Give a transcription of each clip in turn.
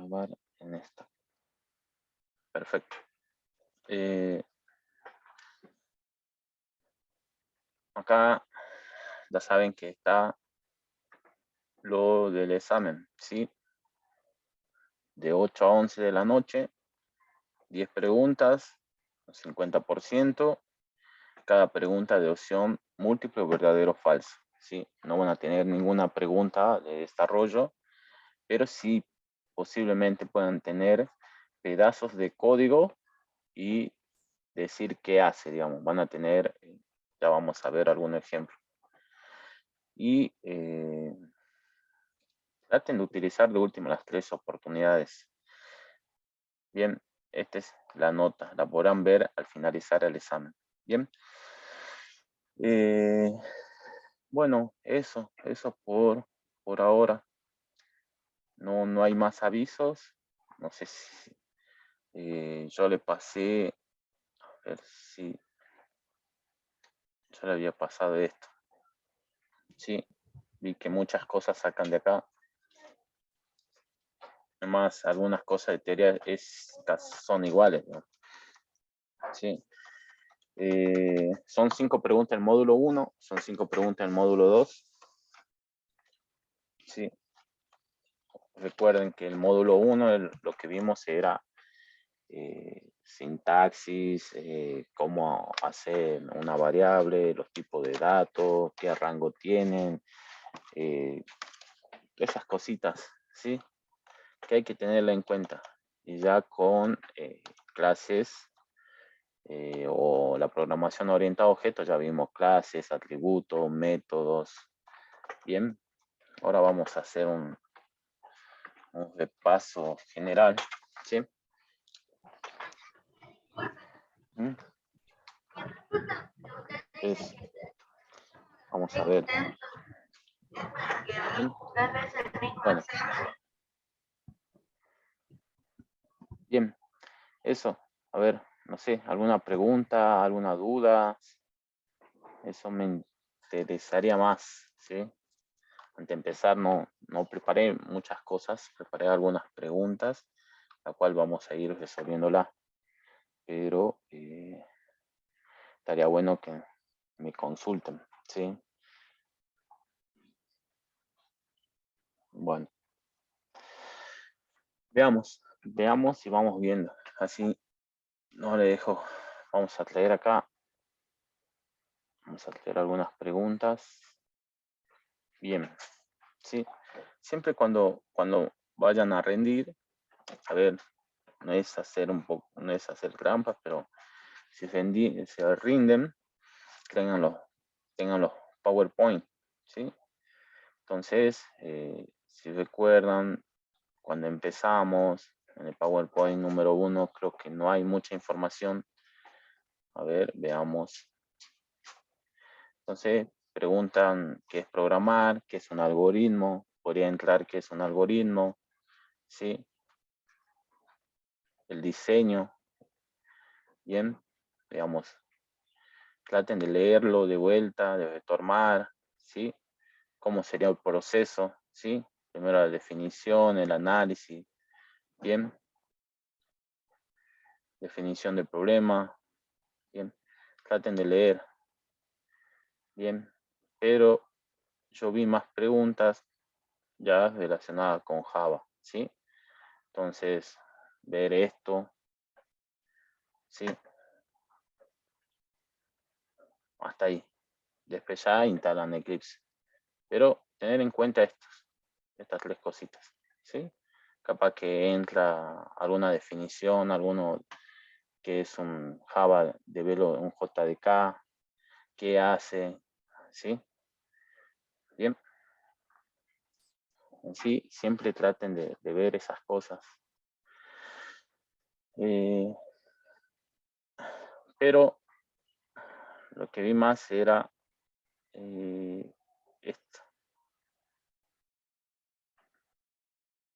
grabar en esta. Perfecto. Acá ya saben que está lo del examen, ¿sí? De 8 a 11 de la noche, 10 preguntas, 50%, cada pregunta de opción múltiple o verdadero o falso, ¿sí? No van a tener ninguna pregunta de desarrollo, pero sí posiblemente puedan tener pedazos de código y decir qué hace, digamos. Van a tener, ya vamos a ver algún ejemplo. Y traten de utilizar de último las 3 oportunidades. Bien, esta es la nota, la podrán ver al finalizar el examen. Bien. Bueno, eso por ahora. No hay más avisos. No sé si yo le pasé, a ver si yo le había pasado esto. Sí, vi que muchas cosas sacan de acá. Además, algunas cosas de teoría son iguales, ¿no? Sí. Son 5 preguntas en el módulo 1, son 5 preguntas en el módulo 2. Sí. Recuerden que el módulo 1 lo que vimos era sintaxis, cómo hacer una variable, los tipos de datos, qué rango tienen, esas cositas, ¿sí? Que hay que tenerla en cuenta. Y ya con clases o la programación orientada a objetos, ya vimos clases, atributos, métodos. Bien, ahora vamos a hacer un repaso general, ¿sí? Entonces, vamos a ver. Bueno. Bien, eso. A ver, no sé, alguna pregunta, alguna duda. Eso me interesaría más, ¿sí? Antes de empezar, no preparé muchas cosas, preparé algunas preguntas, la cual vamos a ir resolviéndola. Pero estaría bueno que me consulten, ¿sí? Bueno, veamos y vamos viendo. Así no le dejo. Vamos a traer acá. Vamos a traer algunas preguntas. Bien, sí. Siempre cuando vayan a rendir, a ver, no es hacer trampas, pero si se rinden, tengan los PowerPoint, ¿sí? Entonces, si recuerdan, cuando empezamos en el PowerPoint número 1, creo que no hay mucha información. A ver, veamos. Entonces, preguntan qué es programar, qué es un algoritmo, podría entrar qué es un algoritmo, ¿sí? El diseño. Bien, veamos. Traten de leerlo de vuelta, de retomar, ¿sí? Cómo sería el proceso, ¿sí? Primero la definición, el análisis, bien. Definición del problema, bien. Traten de leer, bien. Pero yo vi más preguntas ya relacionadas con Java, ¿sí? Entonces, ver esto, ¿sí? Hasta ahí. Después ya instalan Eclipse. Pero tener en cuenta estas 3 cositas, ¿sí? Capaz que entra alguna definición, alguno que es un Java un JDK, qué hace, ¿sí? Bien. En sí, siempre traten de ver esas cosas. Pero lo que vi más era esto.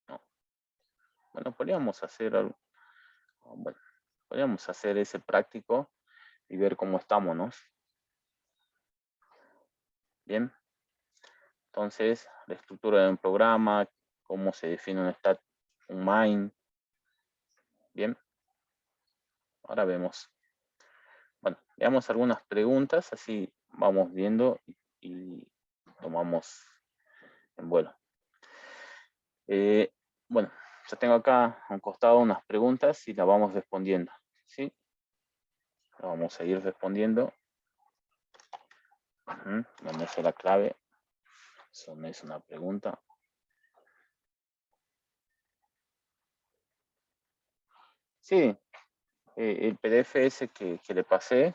No. Bueno, podríamos hacer ese práctico y ver cómo estamos, ¿no? Bien. Entonces, la estructura de un programa, cómo se define un un main. Bien, ahora vemos. Bueno, veamos algunas preguntas, así vamos viendo y tomamos en vuelo. Bueno, yo tengo acá a un costado unas preguntas y las vamos respondiendo, ¿sí? Vamos a ir respondiendo. Vamos a la clave. Eso no es una pregunta. Sí, el PDF ese que le pasé,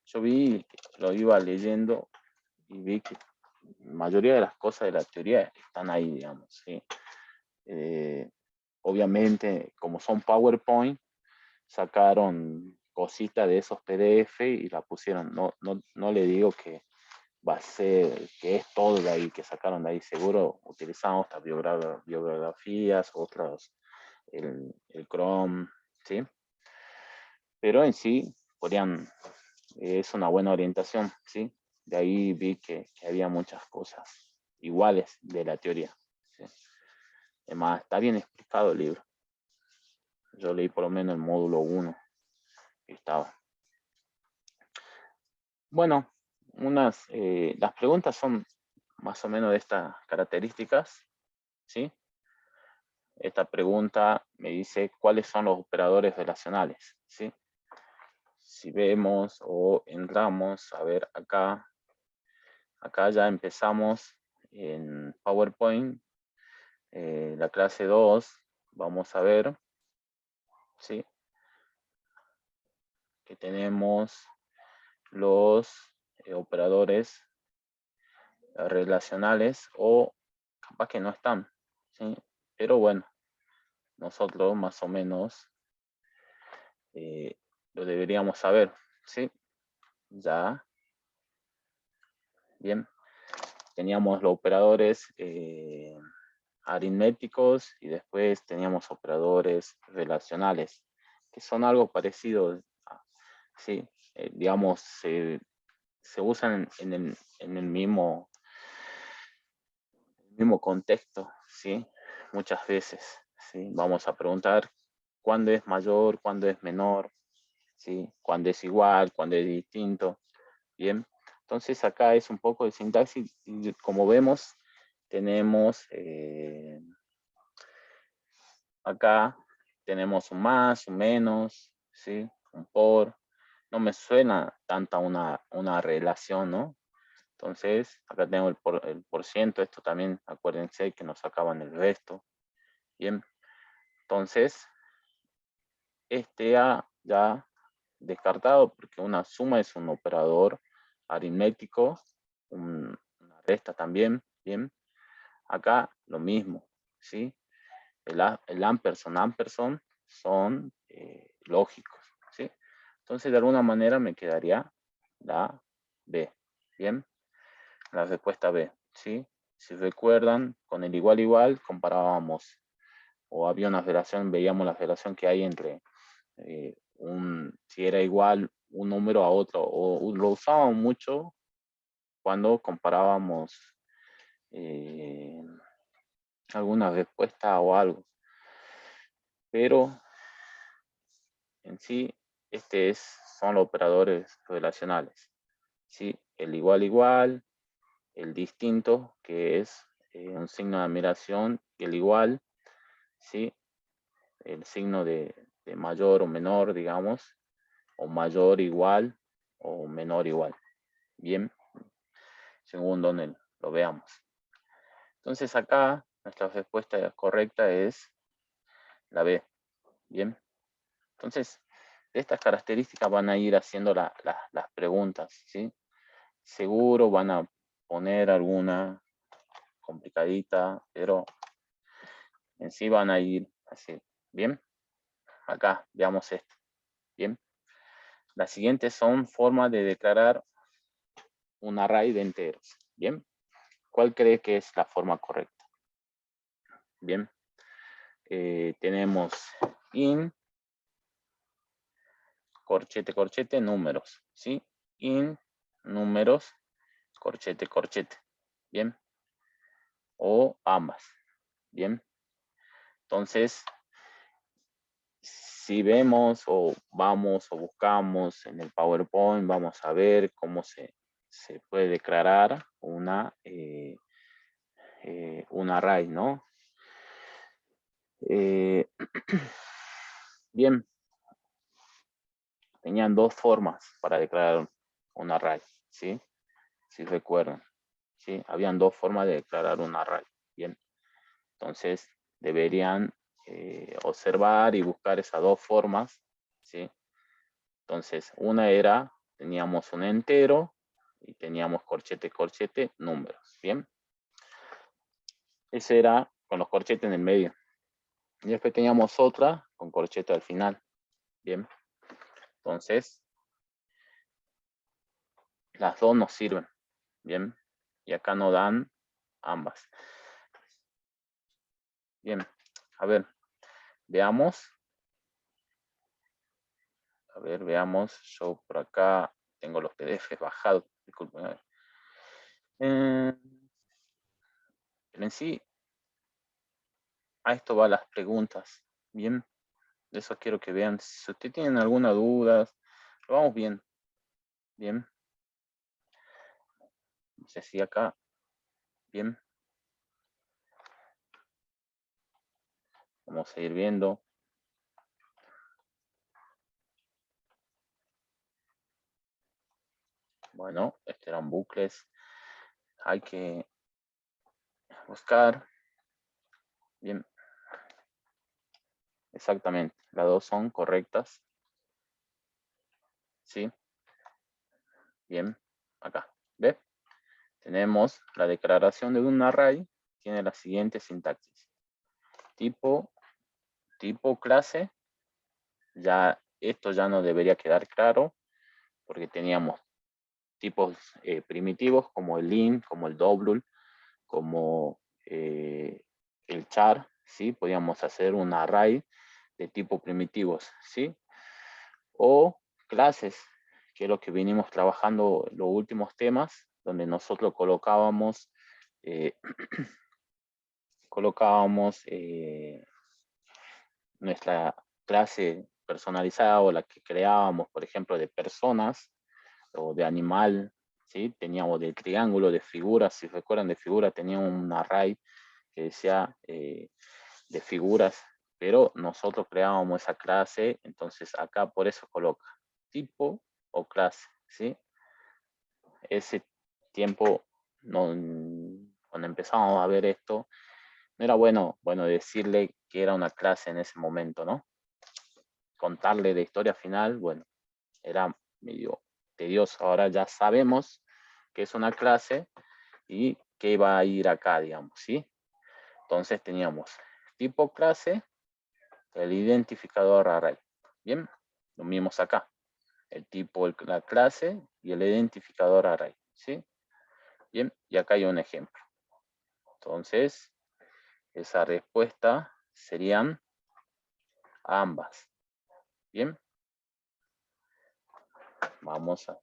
yo vi, lo iba leyendo y vi que la mayoría de las cosas de la teoría están ahí, digamos, ¿sí? Obviamente, como son PowerPoint, sacaron cositas de esos PDF y la pusieron. No le digo que va a ser, que es todo de ahí, que sacaron de ahí. Seguro utilizamos otras biografías, otras, el Chrome, ¿sí? Pero en sí, podrían, es una buena orientación, ¿sí? De ahí vi que había muchas cosas iguales de la teoría, ¿sí? Además, está bien explicado el libro. Yo leí por lo menos el módulo 1 que estaba. Bueno, las preguntas son más o menos de estas características, ¿sí? Esta pregunta me dice cuáles son los operadores relacionales, ¿sí? Si vemos o entramos a ver acá ya empezamos en PowerPoint, la clase 2, vamos a ver, ¿sí? Que tenemos los operadores relacionales o capaz que no están, ¿sí? Pero bueno, nosotros más o menos lo deberíamos saber, ¿sí? Ya, bien. Teníamos los operadores aritméticos y después teníamos operadores relacionales, que son algo parecido, ¿sí? Digamos, se usan en el mismo contexto, ¿sí? Muchas veces, ¿sí? Vamos a preguntar cuándo es mayor, cuándo es menor, ¿sí? Cuándo es igual, cuándo es distinto, ¿bien? Entonces acá es un poco de sintaxis y como vemos tenemos acá tenemos un más, un menos, ¿sí? Un por. No me suena tanta una relación, ¿no? Entonces, acá tengo el por ciento, esto también, acuérdense que nos sacaban el resto. Bien, entonces, este ya descartado porque una suma es un operador aritmético, una resta también, bien. Acá lo mismo, ¿sí? El ampersand son lógicos, ¿sí? Entonces, de alguna manera me quedaría la B, ¿bien? La respuesta B, ¿sí? Si recuerdan, con el igual comparábamos, o había una relación, veíamos la relación que hay entre si era igual un número a otro, o lo usábamos mucho cuando comparábamos alguna respuesta o algo. Pero en sí, son los operadores relacionales, ¿sí? El igual, el distinto, que es un signo de admiración, y el igual, ¿sí? El signo de mayor o menor, digamos, o mayor igual o menor igual. Bien, según donde lo veamos. Entonces acá nuestra respuesta correcta es la B. Bien, entonces de estas características van a ir haciendo las preguntas, ¿sí? Seguro van a poner alguna complicadita, pero en sí van a ir así. Bien, acá veamos esto. Bien, las siguientes son formas de declarar un array de enteros. Bien, ¿cuál cree que es la forma correcta? Bien, tenemos in, corchete, números, ¿sí? In, números, corchete. Bien, o ambas. Bien, Entonces, si vemos o vamos o buscamos en el PowerPoint, vamos a ver cómo se puede declarar un array, ¿no? Bien, tenían dos formas para declarar un array, ¿sí? Si recuerdan, ¿sí? Habían dos formas de declarar un array, bien. Entonces, deberían observar y buscar esas dos formas, ¿sí? Entonces, una era, teníamos un entero y teníamos corchete, corchete, números, ¿bien? Ese era con los corchetes en el medio. Y después teníamos otra con corchete al final, ¿bien? Entonces, las dos nos sirven, ¿bien? Y acá nos dan ambas. Bien, a ver, veamos. A ver, veamos. Yo por acá tengo los PDFs bajados. Disculpen. Pero en sí, a esto van las preguntas. Bien, de eso quiero que vean. Si ustedes tienen alguna duda, lo vamos bien. Bien. No sé si acá. Bien. Vamos a ir viendo. Bueno, este eran bucles. Hay que buscar. Bien. Exactamente. Las dos son correctas. ¿Sí? Bien. Acá. ¿Ve? Tenemos la declaración de un array. Tiene la siguiente sintaxis. Tipo clase. Ya esto ya no debería quedar claro porque teníamos tipos primitivos como el int, como el double, como el char, ¿sí? Podíamos hacer un array de tipo primitivos, ¿sí? O clases, que es lo que venimos trabajando los últimos temas, donde nosotros colocábamos nuestra clase personalizada o la que creábamos, por ejemplo, de personas o de animal, ¿sí? Teníamos de triángulo, de figuras, si recuerdan de figuras, teníamos un array que decía de figuras, pero nosotros creábamos esa clase, entonces acá por eso coloca tipo o clase, ¿sí? Ese tiempo, cuando empezamos a ver esto, no era bueno decirle que era una clase en ese momento, ¿no? Contarle de historia final, bueno, era medio tedioso. Ahora ya sabemos que es una clase y que va a ir acá, digamos, ¿sí? Entonces teníamos tipo clase, el identificador array. Bien, lo mismo acá. El tipo, la clase y el identificador array, ¿sí? Bien, y acá hay un ejemplo. Entonces, esa respuesta serían ambas. Bien, vamos a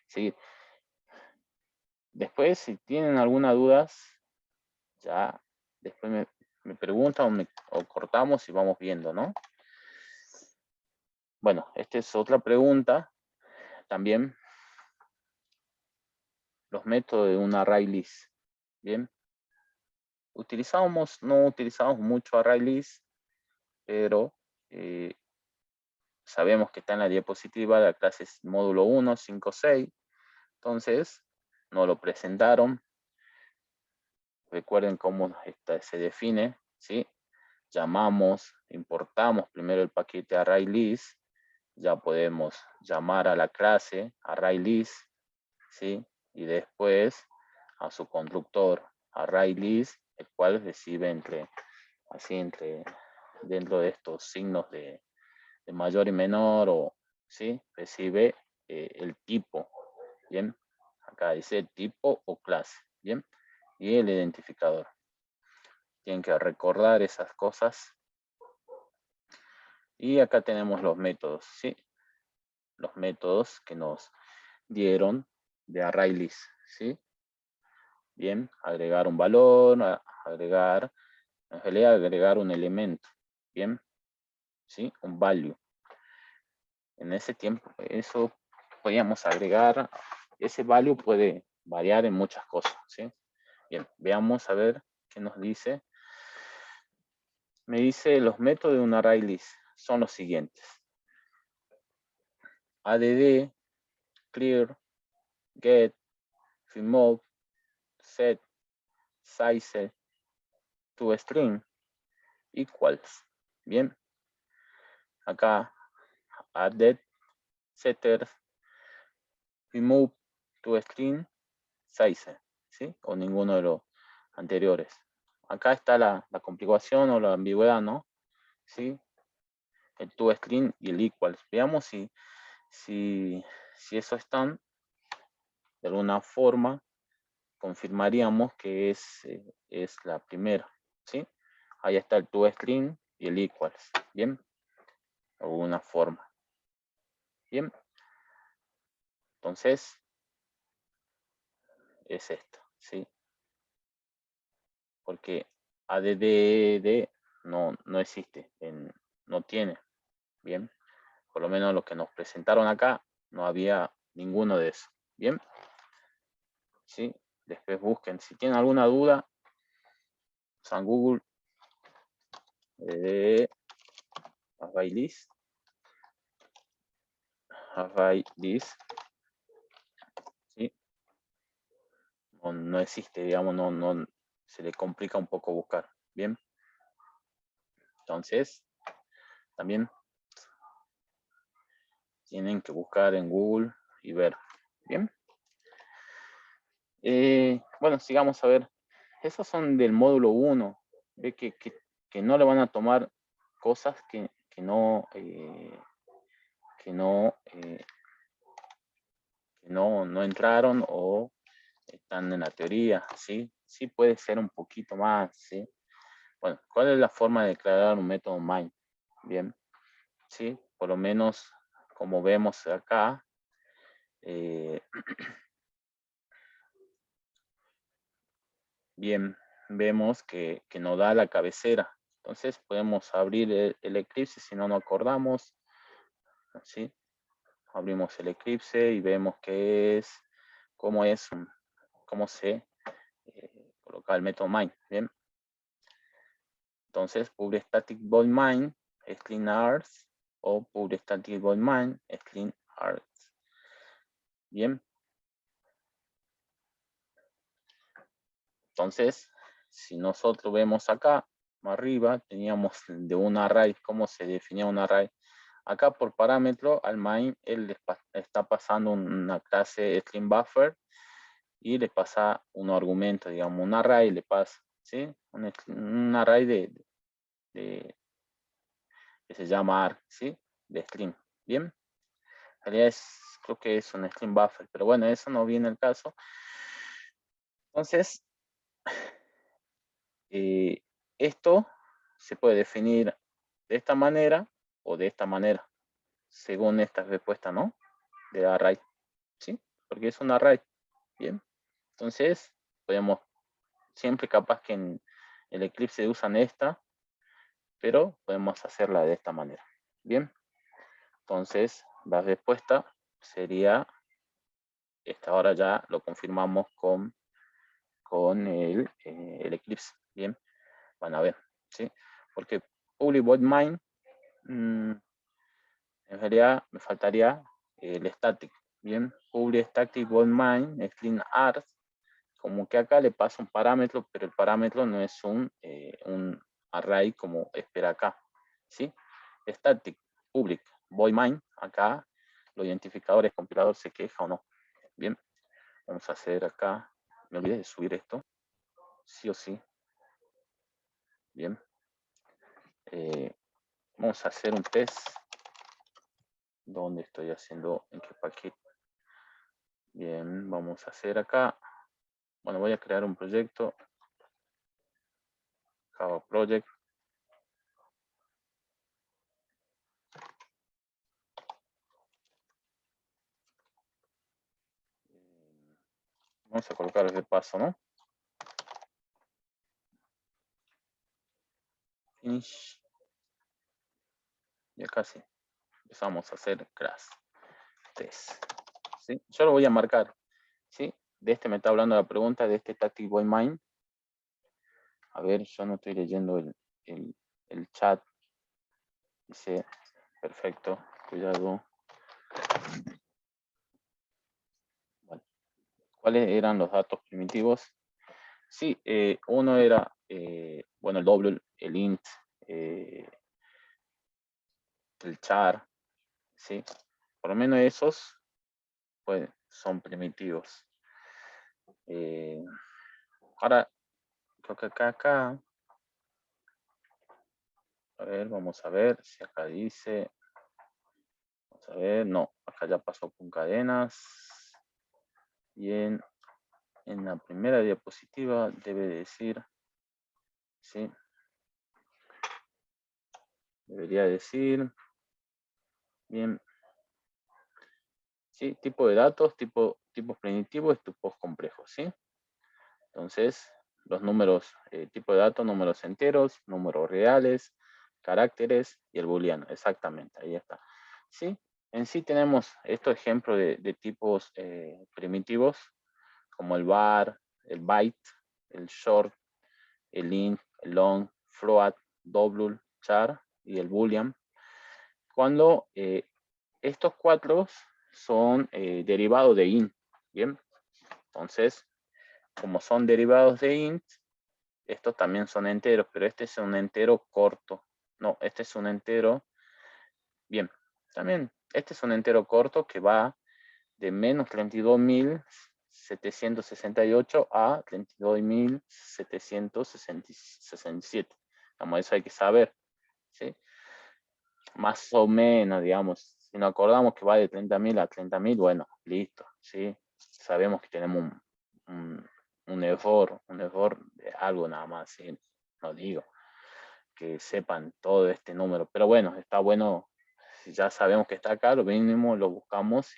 seguir. Después, si tienen alguna duda, ya después me preguntan o cortamos y vamos viendo, ¿no? Bueno, esta es otra pregunta también. Los métodos de un array list. Bien. No utilizamos mucho array list, pero sabemos que está en la diapositiva de la clase módulo 1, 5, 6. Entonces, nos lo presentaron. Recuerden cómo se define, ¿sí? Llamamos, importamos primero el paquete ArrayList, ya podemos llamar a la clase ArrayList, ¿sí? Y después a su constructor ArrayList, el cual recibe dentro de estos signos de mayor y menor, o ¿sí? Recibe el tipo, ¿bien? Acá dice tipo o clase, ¿bien? Y el identificador. Tienen que recordar esas cosas. Y acá tenemos los métodos, ¿sí? Los métodos que nos dieron de ArrayList, ¿sí? Bien, agregar un valor, agregar En realidad agregar un elemento, ¿bien? ¿Sí? Un value. En ese tiempo, eso podíamos agregar, ese value puede variar en muchas cosas, ¿sí? Bien, veamos a ver qué nos dice. Me dice los métodos de un array list son los siguientes. add, clear, get, remove, set, size, toString, equals. Bien, acá added, setters, remove, toString, size, ¿sí? O ninguno de los anteriores. Acá está la complicación o la ambigüedad, ¿no? ¿Sí? El toString y el equals. Veamos si eso están, de alguna forma, confirmaríamos que es la primera, ¿sí? Ahí está el toString y el equals, ¿bien? De alguna forma. Bien. Entonces, es esto, ¿sí? Porque add no existe, no tiene, ¿bien? Por lo menos lo que nos presentaron acá, no había ninguno de eso, ¿bien? ¿Sí? Después busquen, si tienen alguna duda, usan Google, array list, ¿sí? No existe, digamos, no se le complica un poco buscar, ¿bien? Entonces, también tienen que buscar en Google y ver, ¿bien? Bueno, sigamos a ver. Esos son del módulo 1. Ve que no le van a tomar cosas que no entraron o están en la teoría, ¿sí? Sí puede ser un poquito más, ¿sí? Bueno, ¿cuál es la forma de declarar un método main? Bien, ¿sí? Por lo menos, como vemos acá, bien, vemos que nos da la cabecera. Entonces podemos abrir el Eclipse si no nos acordamos, ¿sí? Abrimos el Eclipse y vemos cómo se coloca el método main, ¿bien? Entonces, public static void main, string args, o public static void main, string args. Bien. Entonces, si nosotros vemos acá, arriba, teníamos de un array, cómo se definía un array. Acá por parámetro, al main, él está pasando una clase string buffer y le pasa un argumento, digamos, un array le pasa, ¿sí? Un array que se llama arg, ¿sí? De string, ¿bien? En realidad creo que es un string buffer, pero bueno, eso no viene al caso. Entonces, esto se puede definir de esta manera o de esta manera, según esta respuesta, ¿no? De array, ¿sí? Porque es un array, ¿bien? Entonces, podemos, siempre capaz que en el Eclipse usan esta, pero podemos hacerla de esta manera, ¿bien? Entonces, la respuesta sería esta. Ahora ya lo confirmamos con el Eclipse, ¿bien? Van a ver, ¿sí? Porque public void main, en realidad me faltaría el static, ¿bien? Public static void main, string args, como que acá le pasa un parámetro, pero el parámetro no es un array como espera acá, ¿sí? Static, public, void main, acá los identificadores compilador se queja o no. Bien, vamos a hacer acá, me olvidé de subir esto, sí o sí. Bien, vamos a hacer un test. ¿Dónde estoy haciendo? ¿En qué paquete? Bien, vamos a hacer acá. Bueno, voy a crear un proyecto. Java Project. Vamos a colocar ese paso, ¿no? finish. Ya casi empezamos a hacer crash test. ¿Sí? Yo lo voy a marcar. ¿Sí? De este me está hablando la pregunta, de este Static Void Main. A ver, yo no estoy leyendo el chat. Dice, perfecto, cuidado. Bueno, ¿cuáles eran los datos primitivos? Sí, uno era, bueno, el double, el int, el char, ¿sí? Por lo menos esos pues, son primitivos. Ahora, creo que acá, a ver, vamos a ver si acá dice, vamos a ver, no, acá ya pasó con cadenas. Y en la primera diapositiva debe decir, ¿sí? Debería decir, bien, ¿sí? Tipo de datos, tipos primitivos, tipos complejos, ¿sí? Entonces, los números, tipo de datos, números enteros, números reales, caracteres y el booleano, exactamente, ahí está. ¿Sí? En sí tenemos estos ejemplos de tipos primitivos, como el var, el byte, el short, el int, el long, float, double, char y el boolean. Cuando estos cuatro son derivados de int, ¿bien? Entonces, como son derivados de int, estos también son enteros, pero este es un entero corto. No, este es un entero, bien, también, este es un entero corto que va de menos 32.768 a 32.767. Vamos, eso hay que saber, ¿sí? Más o menos, digamos, si nos acordamos que va de 30.000 a 30.000, bueno, listo, ¿sí? Sabemos que tenemos un error de algo nada más, ¿sí? No digo que sepan todo este número, pero bueno, está bueno, si ya sabemos que está acá, lo mínimo lo buscamos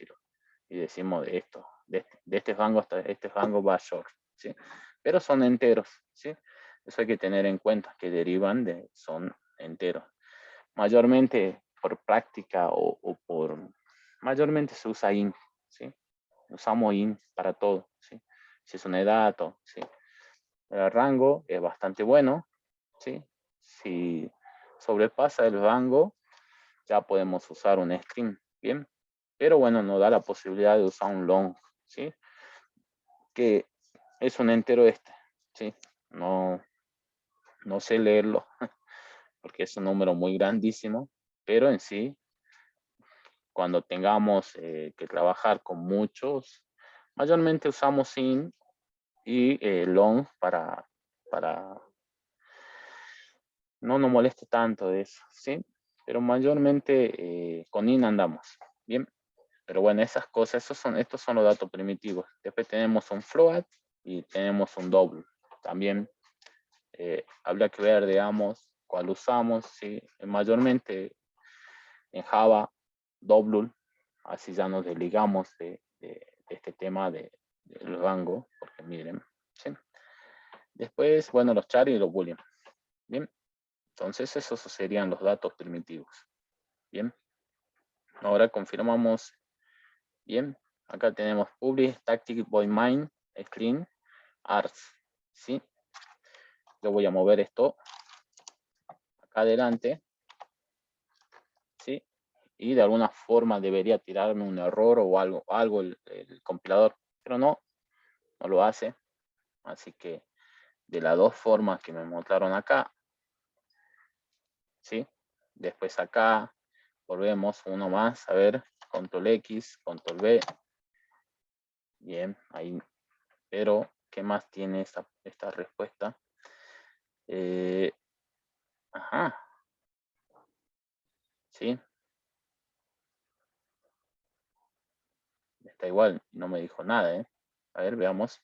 y decimos de esto, de este rango hasta este rango va short, ¿sí? Pero son enteros, ¿sí? Eso hay que tener en cuenta, que derivan son enteros. Mayormente por práctica o por, mayormente se usa int, ¿sí? Usamos int para todo, ¿sí? Si es un dato, ¿sí? El rango es bastante bueno, ¿sí? Si sobrepasa el rango, ya podemos usar un string, ¿bien? Pero bueno, nos da la posibilidad de usar un long, ¿sí? Que es un entero ¿sí? No sé leerlo, porque es un número muy grandísimo, pero en sí, cuando tengamos que trabajar con muchos, mayormente usamos int y long para no nos moleste tanto de eso, ¿sí? Pero mayormente con int andamos, ¿bien? Pero bueno, esas cosas, estos son los datos primitivos. Después tenemos un float y tenemos un double. También habría que ver, digamos, cuál usamos, ¿sí? Mayormente en Java, double, así ya nos desligamos de este tema del rango, porque miren, ¿sí? Después, bueno, los char y los boolean, ¿bien? Entonces esos serían los datos primitivos, ¿bien? Ahora confirmamos, bien, acá tenemos public static void main string arts, ¿sí? Yo voy a mover esto acá adelante, ¿sí? Y de alguna forma debería tirarme un error o algo el compilador, pero no lo hace. Así que de las dos formas que me mostraron acá, ¿sí? Después acá volvemos uno más, a ver, control X, control V. Bien, ahí, pero ¿qué más tiene esta respuesta? Ajá, ¿sí? Está igual, no me dijo nada, ¿eh? A ver, veamos.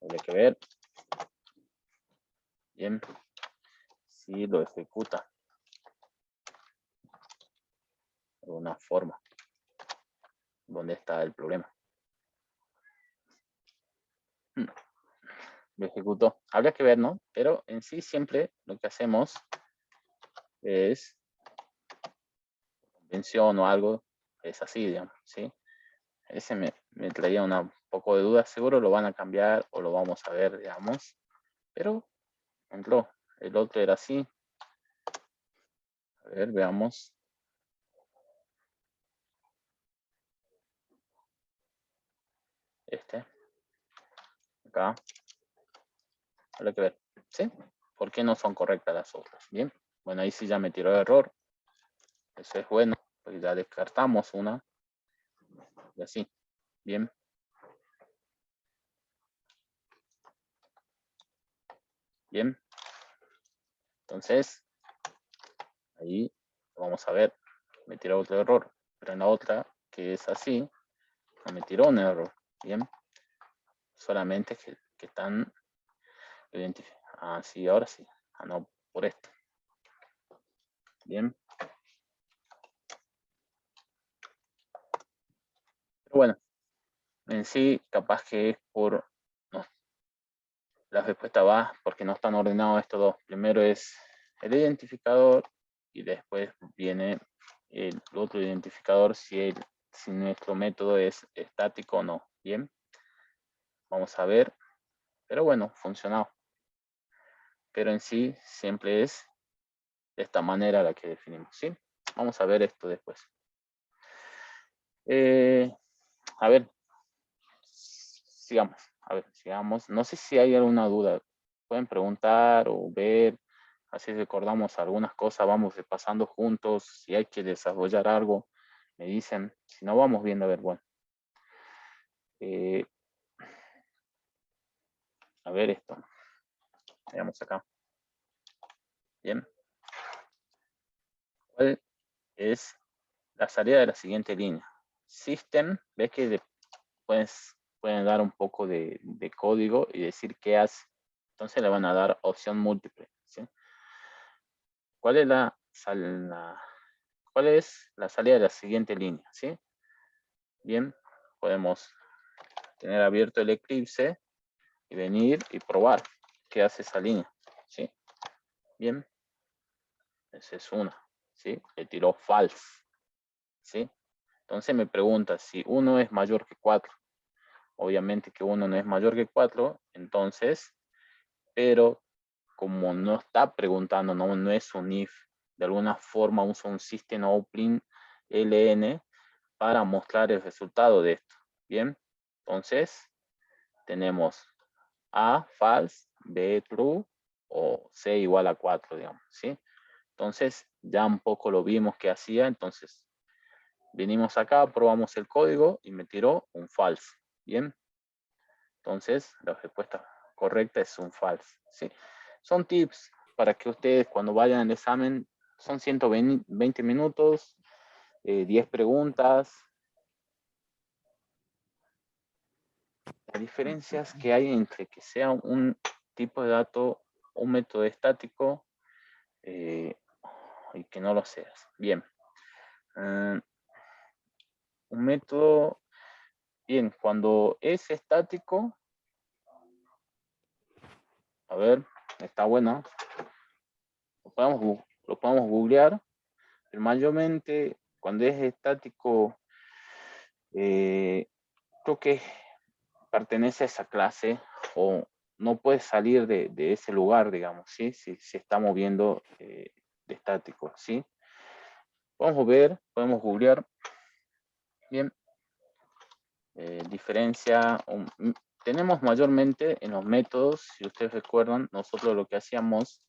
Hay que ver. Bien, sí lo ejecuta de una forma. ¿Dónde está el problema? lo ejecutó. Habría que ver, ¿no? Pero en sí siempre lo que hacemos es convención o algo, es así, digamos, ¿sí? Ese me traía un poco de duda, seguro lo van a cambiar o lo vamos a ver, digamos, pero entró. El otro era así. A ver, veamos. Este, acá. Habrá que ver, ¿sí? ¿Por qué no son correctas las otras? Bien, bueno, ahí sí ya me tiró error. Eso es bueno, pues ya descartamos una. Y así, bien. Bien. Entonces, ahí vamos a ver, me tiró otro error. Pero en la otra, que es así, no me tiró un error. Bien. Solamente que están identificados. Ah, sí, ahora sí. Ah, no, por esto. Bien. Pero bueno, en sí, capaz que es por... No, la respuesta va porque no están ordenados estos dos. Primero es el identificador y después viene el otro identificador si nuestro método es estático o no. Bien, vamos a ver. Pero bueno, funcionó. Pero en sí siempre es de esta manera la que definimos. ¿Sí? Vamos a ver esto después. A ver, sigamos. A ver, sigamos. No sé si hay alguna duda. Pueden preguntar o ver. Así recordamos algunas cosas, vamos repasando juntos. Si hay que desarrollar algo, me dicen. Si no, vamos viendo, a ver, bueno. A ver esto. Veamos acá. Bien. ¿Cuál es la salida de la siguiente línea? System, ves que pueden dar un poco de código y decir qué hace. Entonces le van a dar opción múltiple. ¿Sí? ¿Cuál es cuál es la salida de la siguiente línea? ¿Sí? Bien, podemos tener abierto el Eclipse y venir y probar qué hace esa línea. ¿Sí? Bien, esa es una. ¿Sí? Le tiró false. ¿Sí? Entonces me pregunta si 1 es mayor que 4. Obviamente que 1 no es mayor que 4, entonces, pero como no está preguntando, no es un if, de alguna forma usa un system opening ln para mostrar el resultado de esto. Bien, entonces tenemos A false, B true o C igual a 4, digamos, ¿sí? Entonces ya un poco lo vimos que hacía, entonces venimos acá, probamos el código y me tiró un false. Bien, entonces la respuesta correcta es un false, ¿sí? Son tips para que ustedes cuando vayan al examen, son 120 minutos, 10 preguntas. Las diferencias que hay entre que sea un tipo de dato, un método estático y que no lo seas. Bien. Un método, bien, cuando es estático, a ver, está bueno, lo podemos googlear, pero mayormente cuando es estático, creo que pertenece a esa clase o no puede salir de ese lugar, digamos, ¿sí? Si se está moviendo de estático, ¿sí? Podemos ver, podemos googlear. Bien. Diferencia, tenemos mayormente en los métodos, si ustedes recuerdan, nosotros lo que hacíamos,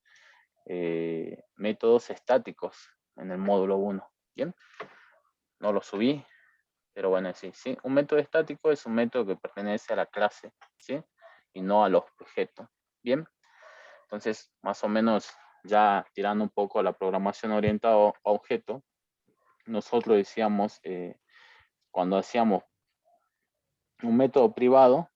métodos estáticos en el módulo 1. Bien. No lo subí, pero bueno, sí, sí. Un método estático es un método que pertenece a la clase, ¿sí? Y no a los objetos. Bien. Entonces, más o menos, ya tirando un poco a la programación orientada a objeto, nosotros decíamos, cuando hacíamos un método privado,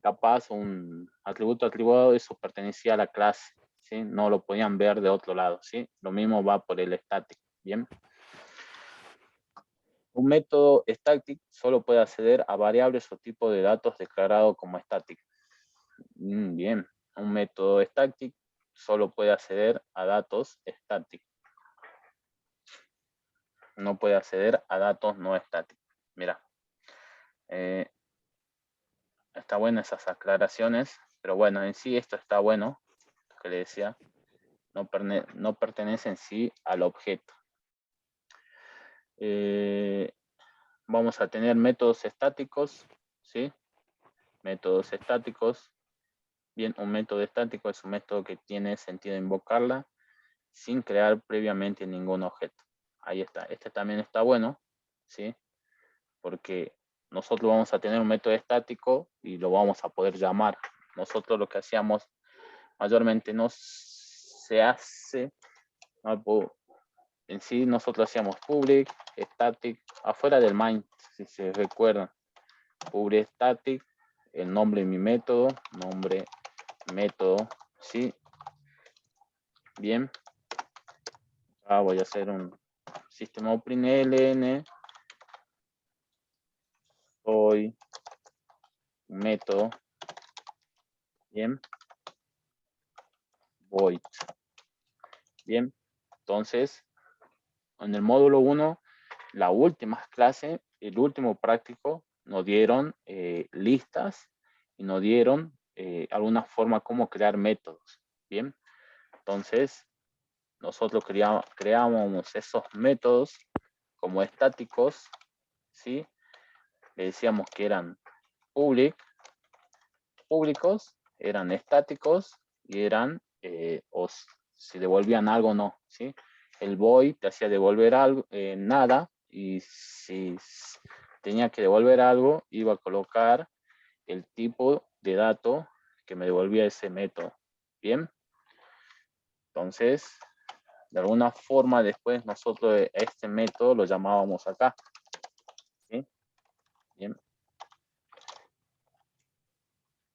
capaz un atributo atribuado, eso pertenecía a la clase, ¿sí? No lo podían ver de otro lado, ¿sí? Lo mismo va por el static, ¿bien? Un método static solo puede acceder a variables o tipos de datos declarados como static. Bien, un método static solo puede acceder a datos estáticos. No puede acceder a datos no estáticos. Mira, está buena esas aclaraciones, pero bueno, en sí esto está bueno, lo que le decía, no pertenece en sí al objeto. Vamos a tener métodos estáticos, ¿sí? Métodos estáticos. Bien, un método estático es un método que tiene sentido invocarla sin crear previamente ningún objeto. Ahí está. Este también está bueno, ¿sí? Porque nosotros vamos a tener un método estático y lo vamos a poder llamar. Nosotros lo que hacíamos mayormente no se hace, no puedo, en sí nosotros hacíamos public, static, afuera del main, si se recuerdan. Public static, el nombre de mi método, nombre, método, ¿sí? Bien. Voy a hacer un sistema oprint.ln, soy un método, bien, void, bien. Entonces, en el módulo 1, la última clase, el último práctico, nos dieron listas y nos dieron alguna forma cómo crear métodos, bien. Entonces, nosotros creábamos esos métodos como estáticos, ¿sí? Le decíamos que eran públicos, eran estáticos y eran, o si devolvían algo o no, ¿sí? El void te hacía devolver algo, nada, y si tenía que devolver algo, iba a colocar el tipo de dato que me devolvía ese método, ¿bien? Entonces, de alguna forma después nosotros este método lo llamábamos acá, ¿sí? Bien,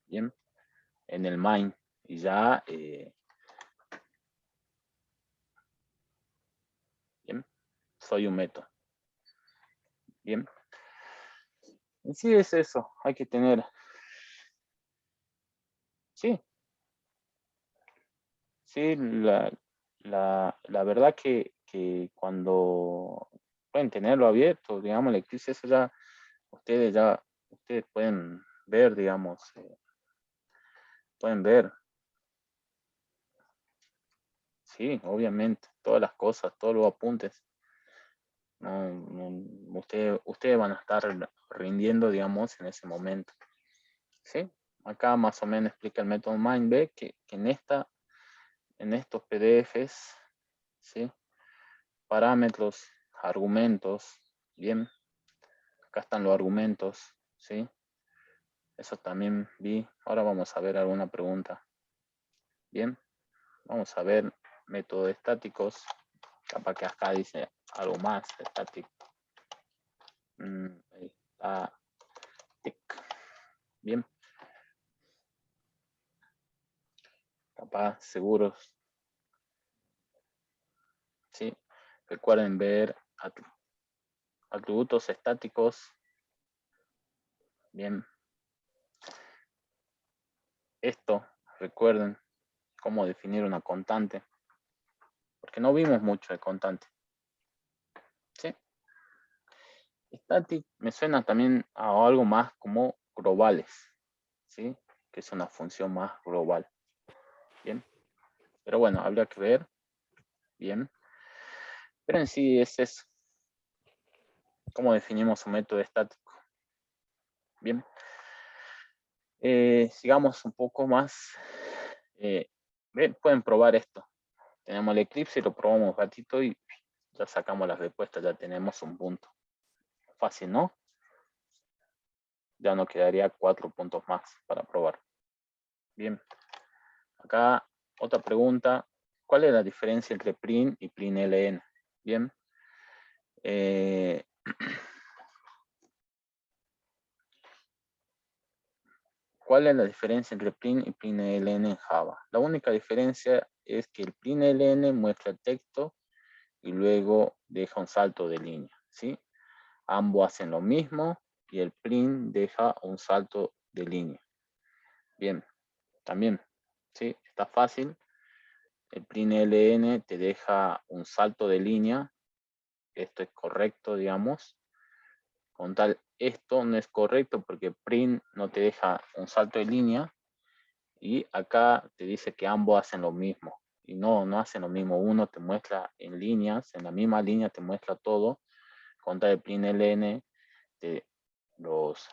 bien, en el main, y ya, bien, soy un método, bien. En sí es eso, hay que tener, sí, sí, la verdad que cuando pueden tenerlo abierto, digamos, el Eclipse, eso ustedes pueden ver, digamos, pueden ver, sí, obviamente, todas las cosas, todos los apuntes. Ustedes van a estar rindiendo, digamos, en ese momento, ¿sí? Acá más o menos explica el método MindB que en estos PDFs, ¿sí? Parámetros, argumentos, bien, acá están los argumentos, ¿sí? Eso también vi. Ahora vamos a ver alguna pregunta. Bien, vamos a ver métodos estáticos. Capaz que acá dice algo más estático. Bien, capaz seguros, ¿sí? Recuerden ver atributos estáticos. Bien, esto, recuerden cómo definir una constante, porque no vimos mucho de constante, ¿sí? Static me suena también a algo más como globales, ¿sí? Que es una función más global, ¿bien? Pero bueno, habría que ver, ¿bien? Pero en sí es eso. ¿Cómo definimos un método estático? Bien. Sigamos un poco más. Pueden probar esto. Tenemos el Eclipse, lo probamos un ratito y ya sacamos las respuestas, ya tenemos un punto. Fácil, ¿no? Ya nos quedaría 4 puntos más para probar. Bien. Acá otra pregunta. ¿Cuál es la diferencia entre print y print.ln? Bien. ¿Cuál es la diferencia entre print y print.ln en Java? La única diferencia es que el print.ln muestra el texto y luego deja un salto de línea, ¿sí? Ambos hacen lo mismo y el print deja un salto de línea. Bien, también, ¿sí? Está fácil. El println te deja un salto de línea. Esto es correcto, digamos. Con tal, esto no es correcto porque print no te deja un salto de línea. Y acá te dice que ambos hacen lo mismo. Y no, no hacen lo mismo. Uno te muestra en líneas, en la misma línea te muestra todo. Con tal, el println te los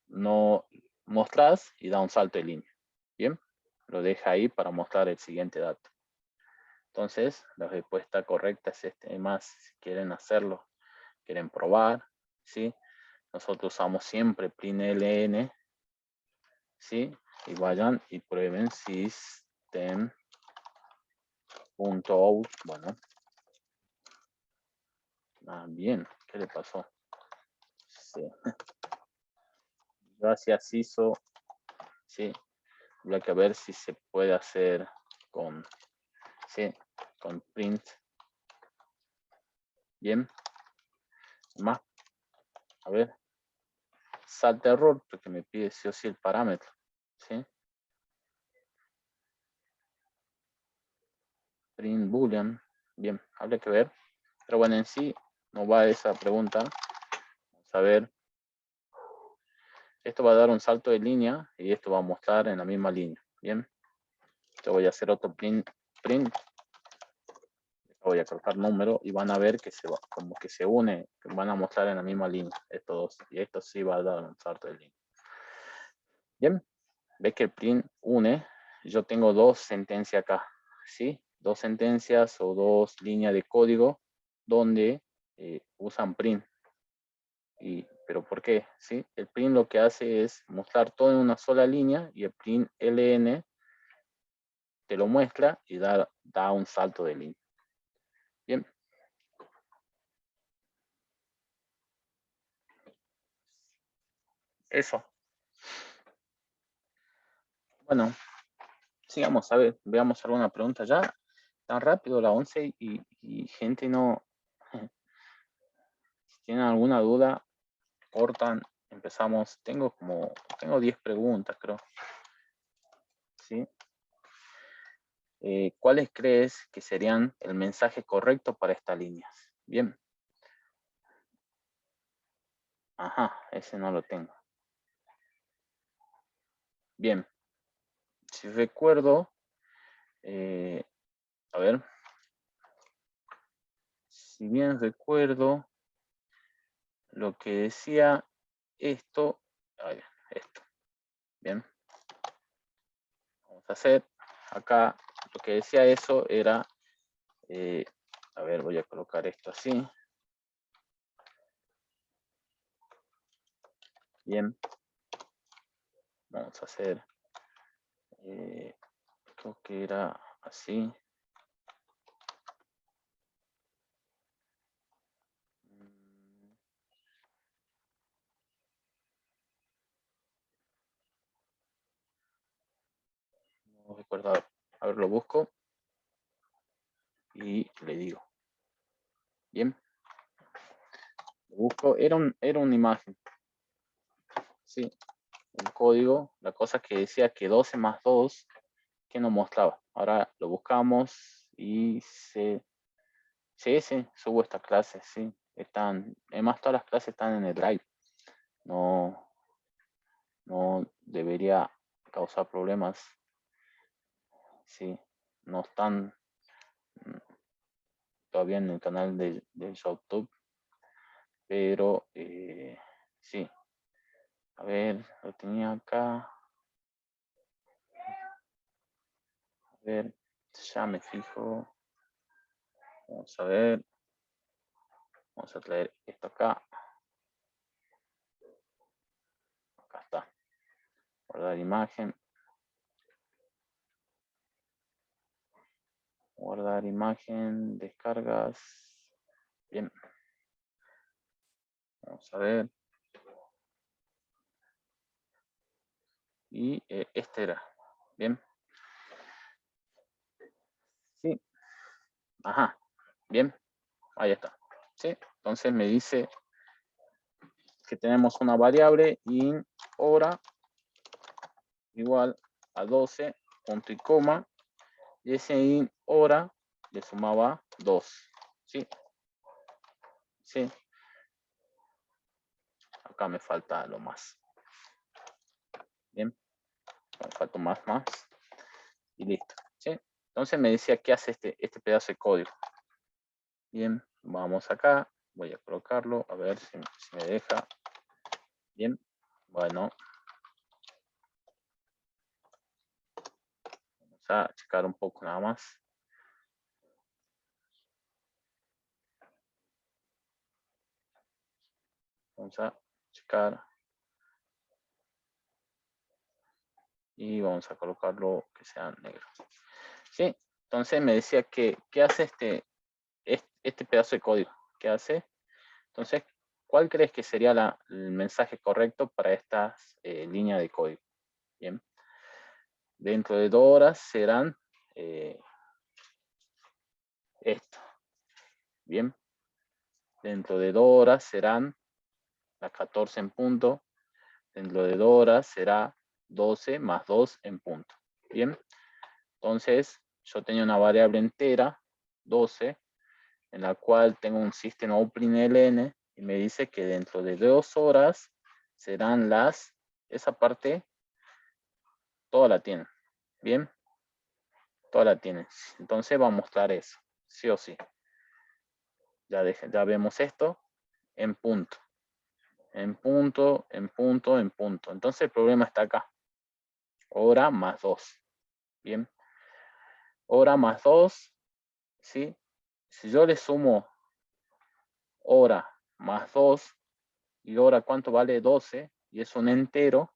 no mostrás y da un salto de línea. Bien, lo deja ahí para mostrar el siguiente dato. Entonces, la respuesta correcta es este. Además, si quieren hacerlo, quieren probar, ¿sí? Nosotros usamos siempre println, ¿sí? Y vayan y prueben system.out. Bueno, bien, ¿qué le pasó? Sí. Gracias, ISO. Sí, habría que ver si se puede hacer con, sí, con print. Bien, más, a ver, salta error porque me pide sí o sí el parámetro, ¿sí? Print boolean, bien, habría que ver, pero bueno, en sí no va esa pregunta. Vamos a ver, esto va a dar un salto de línea y esto va a mostrar en la misma línea, bien. Yo voy a hacer otro print, voy a colocar número y van a ver que se va, como que se une, que van a mostrar en la misma línea estos dos, y esto sí va a dar un salto de línea. Bien, ve que el print une, yo tengo dos sentencias acá, ¿sí? Dos sentencias o dos líneas de código donde usan print. ¿Pero por qué? ¿Sí? El print lo que hace es mostrar todo en una sola línea y el print ln te lo muestra y da un salto de línea. Bien. Eso. Bueno, sigamos a ver, veamos alguna pregunta ya. Tan rápido la 11 y gente no... Si tienen alguna duda, cortan, empezamos. Tengo 10 preguntas, creo. ¿Sí? ¿Cuáles crees que serían el mensaje correcto para estas líneas? Bien. Ajá, ese no lo tengo. Bien. Si recuerdo, a ver. Si bien recuerdo, lo que decía esto, esto. Bien. Vamos a hacer acá, lo que decía eso era, a ver, voy a colocar esto así. Bien. Vamos a hacer, creo que era así. No recuerdo, a ver, lo busco y le digo. Bien. Lo busco, era una imagen. Sí, un código. La cosa que decía que 12 más 2, que nos mostraba. Ahora lo buscamos y sí, subo esta clase, sí. Además todas las clases están en el Drive. No debería causar problemas. Sí, no están todavía en el canal de YouTube, pero sí. A ver, lo tenía acá. A ver, ya me fijo. Vamos a ver. Vamos a traer esto acá. Acá está. Guardar imagen. Guardar imagen. Descargas. Bien. Vamos a ver. Y este era. Bien. Sí. Ajá. Bien. Ahí está. Sí. Entonces me dice que tenemos una variable in hora igual a 12, punto y coma, y ese in hora le sumaba 2, ¿sí? ¿Sí? Acá me falta lo más. Bien, me falta más, y listo, ¿sí? Entonces me decía qué hace este pedazo de código. Bien, vamos acá, voy a colocarlo, a ver si me deja. Bien, bueno. Vamos a checar un poco nada más. Vamos a checar. Y vamos a colocarlo que sea negro. Sí, entonces me decía que, ¿qué hace este pedazo de código? ¿Qué hace? Entonces, ¿cuál crees que sería el mensaje correcto para esta línea de código? Bien. Dentro de 2 horas serán esto. Bien. Dentro de 2 horas serán las 14 en punto. Dentro de 2 horas será 12 más 2 en punto. Bien. Entonces, yo tenía una variable entera, 12, en la cual tengo un system opening ln y me dice que dentro de 2 horas serán esa parte, toda la tiene. Bien, toda la tiene. Entonces va a mostrar eso, sí o sí. Ya vemos esto en punto. En punto, en punto, en punto. Entonces el problema está acá. Hora más 2. Bien. Hora más 2, ¿sí? Si yo le sumo hora más 2, y hora cuánto vale 12, y es un entero,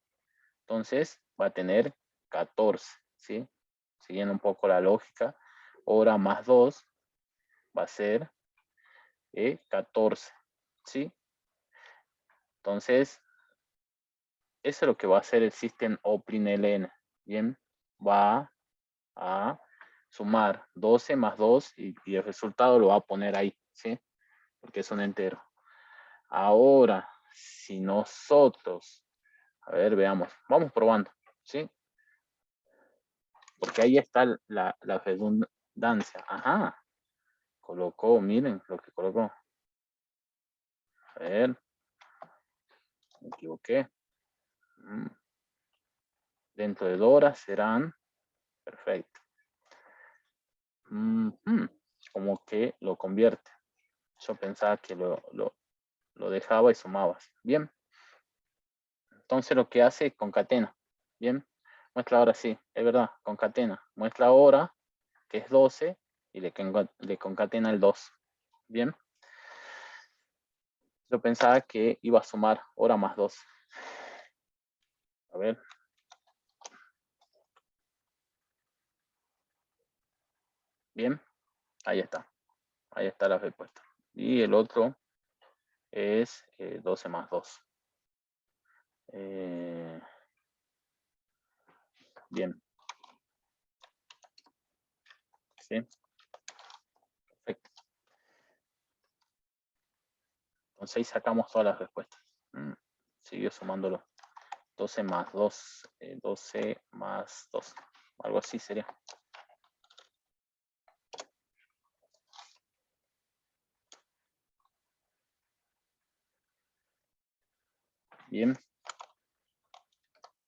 entonces va a tener 14, ¿sí? Siguiendo un poco la lógica, hora más 2 va a ser 14, ¿sí? Entonces, eso es lo que va a hacer el system opening ln, ¿bien? Va a sumar 12 más 2 y el resultado lo va a poner ahí, ¿sí? Porque es un entero. Ahora, si nosotros, a ver, veamos, vamos probando, ¿sí? Porque ahí está la redundancia. Ajá, colocó, miren lo que colocó. A ver, me equivoqué. Dentro de 2 horas serán, perfecto. Como que lo convierte. Yo pensaba que lo dejaba y sumabas. Bien. Entonces lo que hace es concatena. Bien. Muestra ahora sí, es verdad, concatena. Muestra ahora, que es 12, y le concatena el 2. Bien. Yo pensaba que iba a sumar hora más 2. A ver. Bien. Ahí está. Ahí está la respuesta. Y el otro es 12 más 2. Bien. ¿Sí? Perfecto. Entonces ahí sacamos todas las respuestas. Siguió sumándolo. 12 más 2. 12 más 2. Algo así sería. Bien.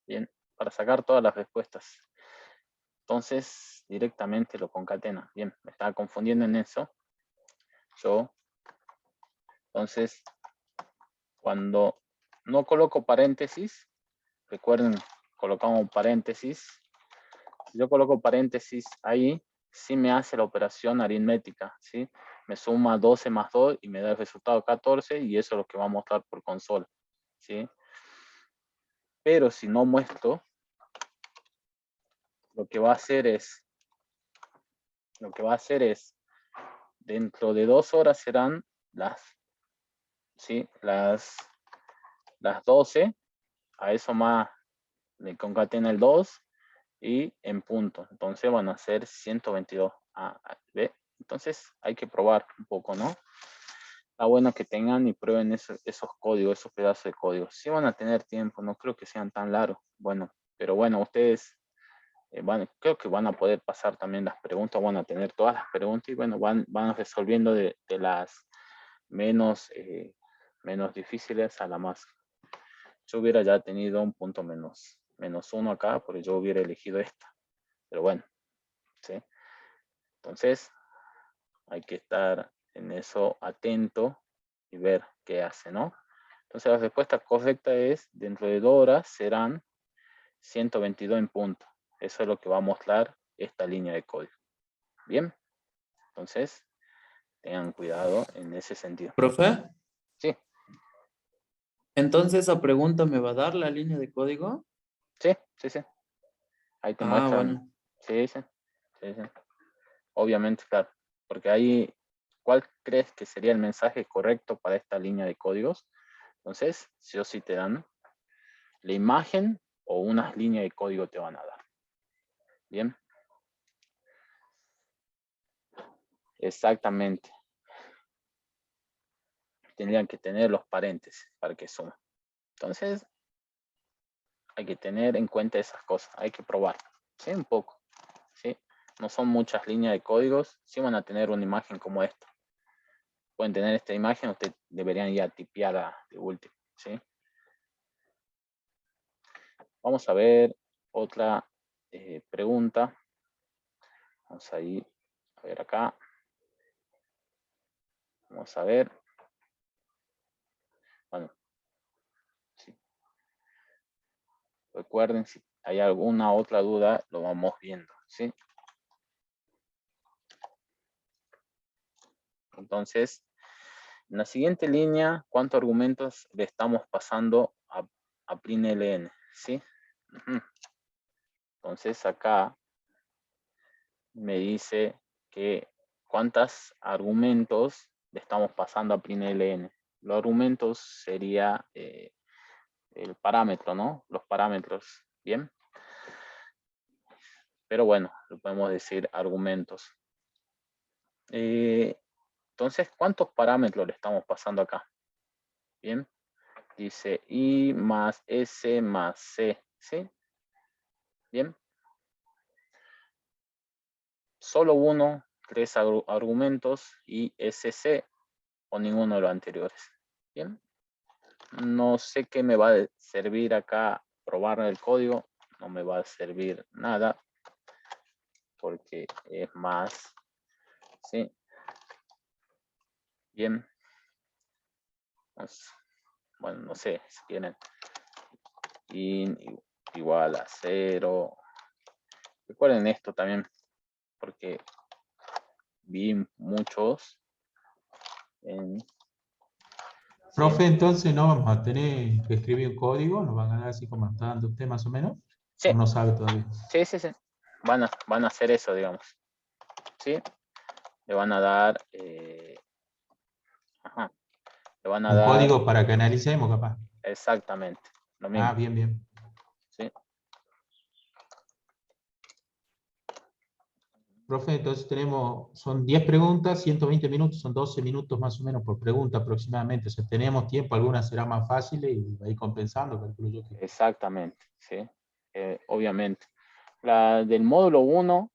Bien. Para sacar todas las respuestas. Entonces directamente lo concatena. Bien. Me estaba confundiendo en eso. Entonces, cuando no coloco paréntesis, recuerden, colocamos paréntesis. Si yo coloco paréntesis ahí, sí me hace la operación aritmética, ¿sí? Me suma 12 más 2 y me da el resultado 14 y eso es lo que va a mostrar por consola, ¿sí? Pero si no muestro, lo que va a hacer es, dentro de 2 horas serán ¿sí? Las 12, a eso más le concatena el 2 y en punto. Entonces van a ser 122. ¿Ve? Entonces hay que probar un poco, ¿no? Está bueno que tengan y prueben esos códigos, esos pedazos de código. Si van a tener tiempo, no creo que sean tan largos. Bueno, Pero bueno, ustedes creo que van a poder pasar también las preguntas, van a tener todas las preguntas y bueno, van resolviendo de las menos, menos difíciles a la más. Yo hubiera ya tenido un punto menos uno acá, porque yo hubiera elegido esta. Pero bueno, ¿sí? Entonces, hay que estar en eso atento y ver qué hace, ¿no? Entonces, la respuesta correcta es, dentro de 2 horas serán 122 en punto. Eso es lo que va a mostrar esta línea de código. Bien, entonces, tengan cuidado en ese sentido. ¿Profe? Sí, Entonces, ¿esa pregunta me va a dar la línea de código? sí, sí, sí. Ahí te Ah, muestran. bueno. Sí, sí, sí, sí. Obviamente, claro. Porque ahí, ¿cuál crees que sería el mensaje correcto para esta línea de códigos? Entonces, sí o sí te dan la imagen o unas líneas de código te van a dar. Bien. Exactamente. Tendrían que tener los paréntesis para que sumen. Entonces, hay que tener en cuenta esas cosas. Hay que probar. ¿Sí? Un poco. ¿Sí? No son muchas líneas de códigos. Sí van a tener una imagen como esta. Pueden tener esta imagen, ustedes deberían ya tipearla de último. ¿Sí? Vamos a ver otra pregunta. Vamos a ir a ver acá. Vamos a ver. Bueno, sí. Recuerden, si hay alguna otra duda, lo vamos viendo. ¿Sí? Entonces, en la siguiente línea, ¿cuántos argumentos le estamos pasando a println? ¿Sí? Entonces, acá me dice que cuántos argumentos le estamos pasando a println. Los argumentos sería el parámetro, ¿no? Los parámetros, ¿bien? Pero bueno, lo podemos decir argumentos. Entonces, ¿cuántos parámetros le estamos pasando acá? Bien, dice I más S más C, ¿sí? Bien. Solo uno, 3 argumentos y SC o ninguno de los anteriores. Bien. No sé qué me va a servir acá probar el código. No me va a servir nada porque es más, ¿sí? Bien. Bueno, no sé si quieren in igual a 0. Recuerden esto también porque vi muchos en... ¿sí? Profe, entonces no vamos a tener que escribir un código, nos van a dar así como está dando usted más o menos, Sí, o no sabe todavía. sí, sí, sí. Van a hacer eso, digamos. ¿Sí? Le van a dar... ajá, le van a Un dar código para que analicemos, capaz. exactamente lo Ah, mismo. bien, bien. ¿Sí? Profe, entonces son 10 preguntas, 120 minutos, son 12 minutos más o menos por pregunta aproximadamente. O sea, tenemos tiempo, algunas serán más fáciles y va a ir compensando, calculo yo. Exactamente, ¿sí? Obviamente. La del módulo 1,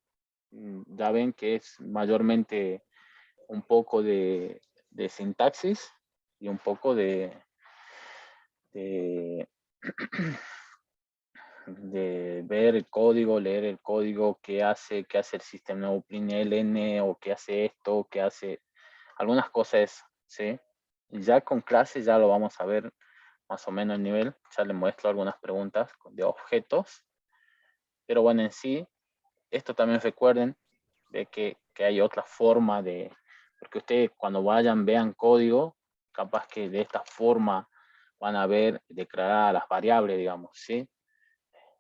ya ven que es mayormente un poco de sintaxis y un poco de, de ver el código, leer el código, qué hace el sistema println o qué hace esto, qué hace algunas cosas, ¿sí? Y ya con clases ya lo vamos a ver más o menos el nivel, ya les muestro algunas preguntas de objetos, pero bueno, en sí, esto también recuerden de que hay otra forma de, porque ustedes cuando vayan, vean código, capaz que de esta forma van a ver declaradas las variables, digamos, ¿sí?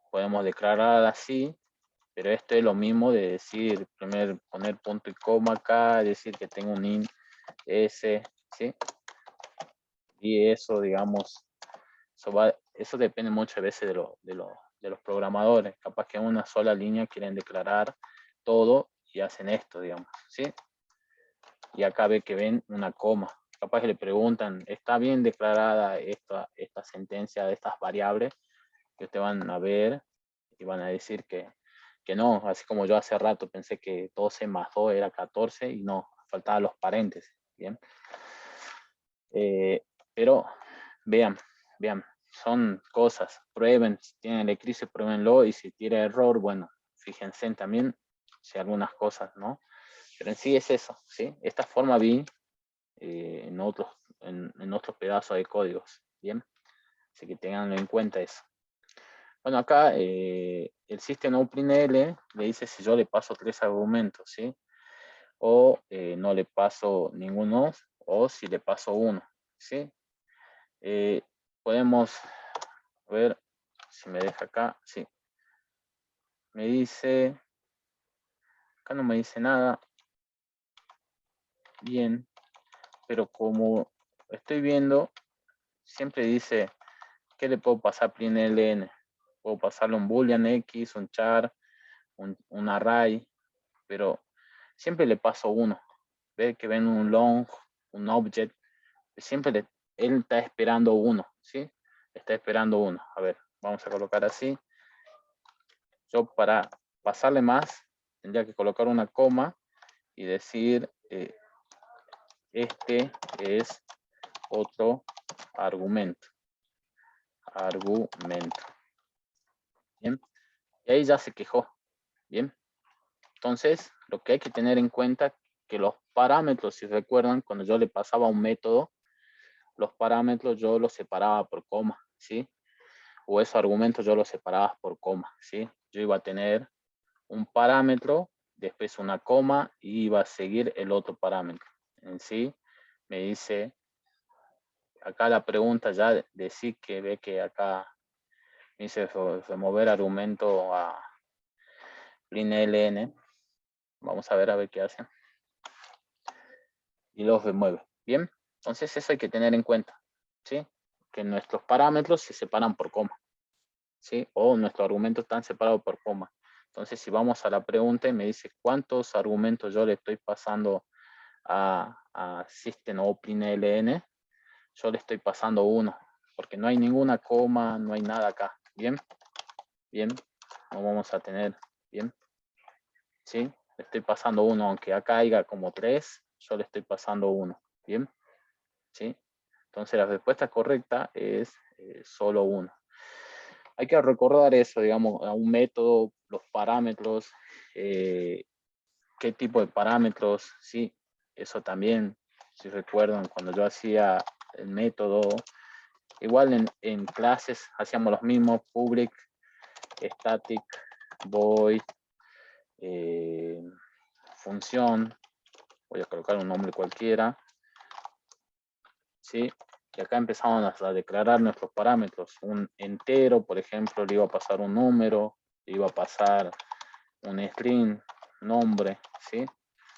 Podemos declarar así, pero esto es lo mismo de decir, primero poner punto y coma acá, decir que tengo un int s, ¿sí? Y eso, digamos, eso depende muchas veces de los programadores. Capaz que en una sola línea quieren declarar todo y hacen esto, digamos, ¿sí? Y acá ve que ven una coma. Capaz que le preguntan, ¿está bien declarada esta sentencia de estas variables? Que ustedes van a ver y van a decir que no, así como yo hace rato pensé que 12 más 2 era 14 y no, faltaban los paréntesis, ¿bien? Pero vean, son cosas, prueben, si tienen eclipse, pruébenlo, y si tiene error, bueno, fíjense también si algunas cosas, ¿no? Pero en sí es eso, ¿sí? Esta forma vi en otros pedazos de códigos, ¿bien? Así que tenganlo en cuenta eso. Bueno, acá el system openl le dice si yo le paso 3 argumentos, ¿sí? O no le paso ninguno, o si le paso uno, ¿sí? Podemos ver si me deja acá, sí. Me dice, acá no me dice nada. Bien, pero como estoy viendo, siempre dice, ¿qué le puedo pasar prinln? Puedo pasarle un boolean x, un char, un array, pero siempre le paso uno. Ve que ven un long, un object, siempre él está esperando uno, ¿sí? Está esperando uno. A ver, vamos a colocar así. Yo para pasarle más, tendría que colocar una coma y decir, este es otro argumento. Bien, y ahí ya se quejó. Bien, entonces lo que hay que tener en cuenta que los parámetros, si recuerdan, cuando yo le pasaba un método, los parámetros yo los separaba por coma, ¿sí? O esos argumentos yo los separaba por coma, ¿sí? Yo iba a tener un parámetro, después una coma y iba a seguir el otro parámetro. En sí, me dice, acá la pregunta ya de sí que ve que acá me dice remover argumento a prinln. Vamos a ver qué hace. Y los remueve. Bien, entonces eso hay que tener en cuenta, ¿sí? Que nuestros parámetros se separan por coma, ¿sí? O nuestros argumentos están separados por coma. Entonces, si vamos a la pregunta y me dice cuántos argumentos yo le estoy pasando a system o prinln, yo le estoy pasando uno, porque no hay ninguna coma, no hay nada acá. Bien, no vamos a tener, bien, ¿sí? Le estoy pasando uno, aunque acá haya como 3, yo le estoy pasando uno. Bien, ¿sí? Entonces la respuesta correcta es solo uno. Hay que recordar eso, digamos, a un método, los parámetros, qué tipo de parámetros, ¿sí? Eso también, si recuerdan, cuando yo hacía el método, igual en clases hacíamos los mismos, public, static, void, función, voy a colocar un nombre cualquiera, ¿sí? Y acá empezamos a declarar nuestros parámetros. Un entero, por ejemplo, le iba a pasar un número, le iba a pasar un string, nombre, ¿sí?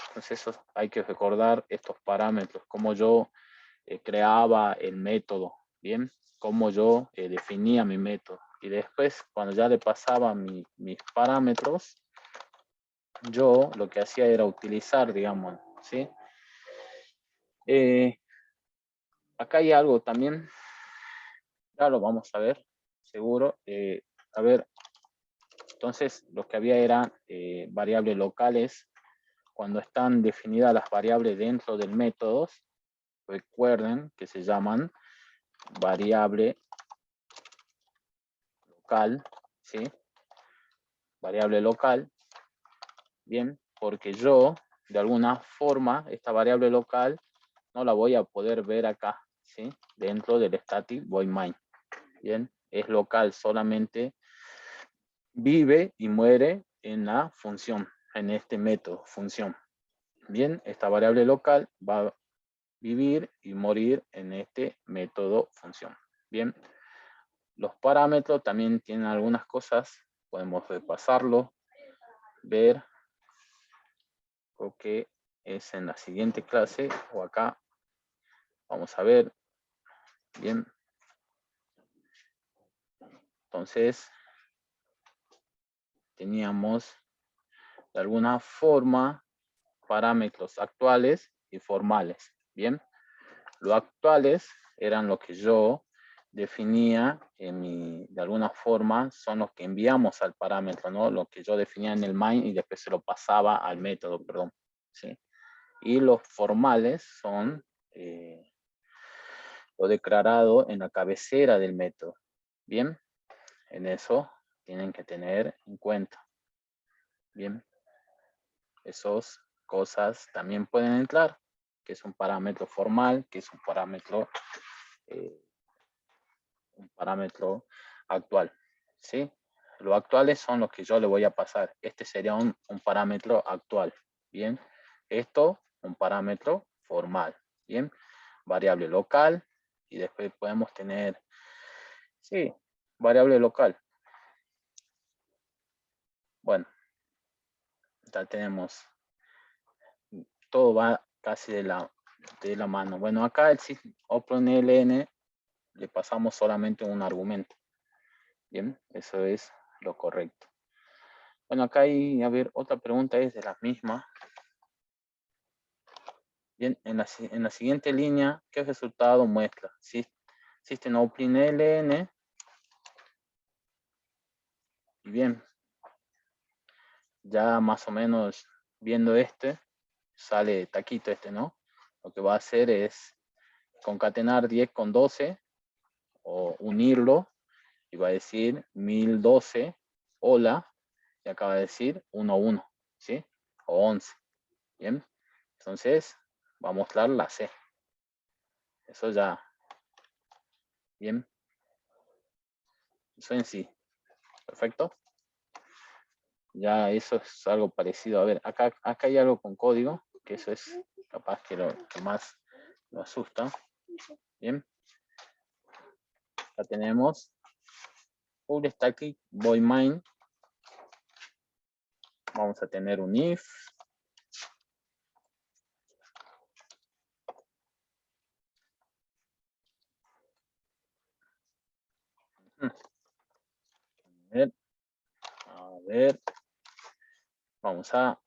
Entonces eso hay que recordar estos parámetros, cómo yo creaba el método, ¿bien? Cómo yo definía mi método. Y después, cuando ya le pasaba mis parámetros, yo lo que hacía era utilizar, digamos, ¿sí? Acá hay algo también, ya lo vamos a ver, seguro. A ver, entonces lo que había eran variables locales. Cuando están definidas las variables dentro del método, recuerden que se llaman variable local, ¿sí? Variable local, bien, porque yo, de alguna forma, esta variable local no la voy a poder ver acá, ¿sí? Dentro del static void main, bien, es local, solamente vive y muere en la función, en este método, función. Bien, esta variable local va a vivir y morir en este método función. Bien, los parámetros también tienen algunas cosas, podemos repasarlo, ver lo que es en la siguiente clase o acá. Vamos a ver. Bien. Entonces, teníamos de alguna forma parámetros actuales y formales. Bien. Los actuales eran lo que yo definía de alguna forma son los que enviamos al parámetro, ¿no? Lo que yo definía en el main y después se lo pasaba al método, perdón, ¿sí? Y los formales son lo declarado en la cabecera del método. Bien, en eso tienen que tener en cuenta. Bien, esas cosas también pueden entrar, que es un parámetro formal, que es un parámetro actual, ¿sí? Los actuales son los que yo le voy a pasar. Este sería un parámetro actual, ¿bien? Esto, un parámetro formal, ¿bien? Variable local, y después podemos tener, sí, variable local. Bueno, ya tenemos, todo va casi de la mano. Bueno, acá el openLN le pasamos solamente un argumento. Bien, eso es lo correcto. Bueno, acá hay, a ver, otra pregunta es de la misma. Bien, en la siguiente línea, ¿qué resultado muestra? Existe openLN. Y bien, ya más o menos viendo sale taquito ¿no? Lo que va a hacer es concatenar 10 con 12 o unirlo y va a decir 1012, hola, y acaba de decir 1, 1, ¿sí? O 11, ¿bien? Entonces, va a mostrar la C. Eso ya, ¿bien? Eso en sí, perfecto. Ya eso es algo parecido. A ver, acá hay algo con código, que eso es capaz que lo que más lo asusta. Bien. Ya tenemos full static void main. Vamos a tener un if. A ver. Vamos a,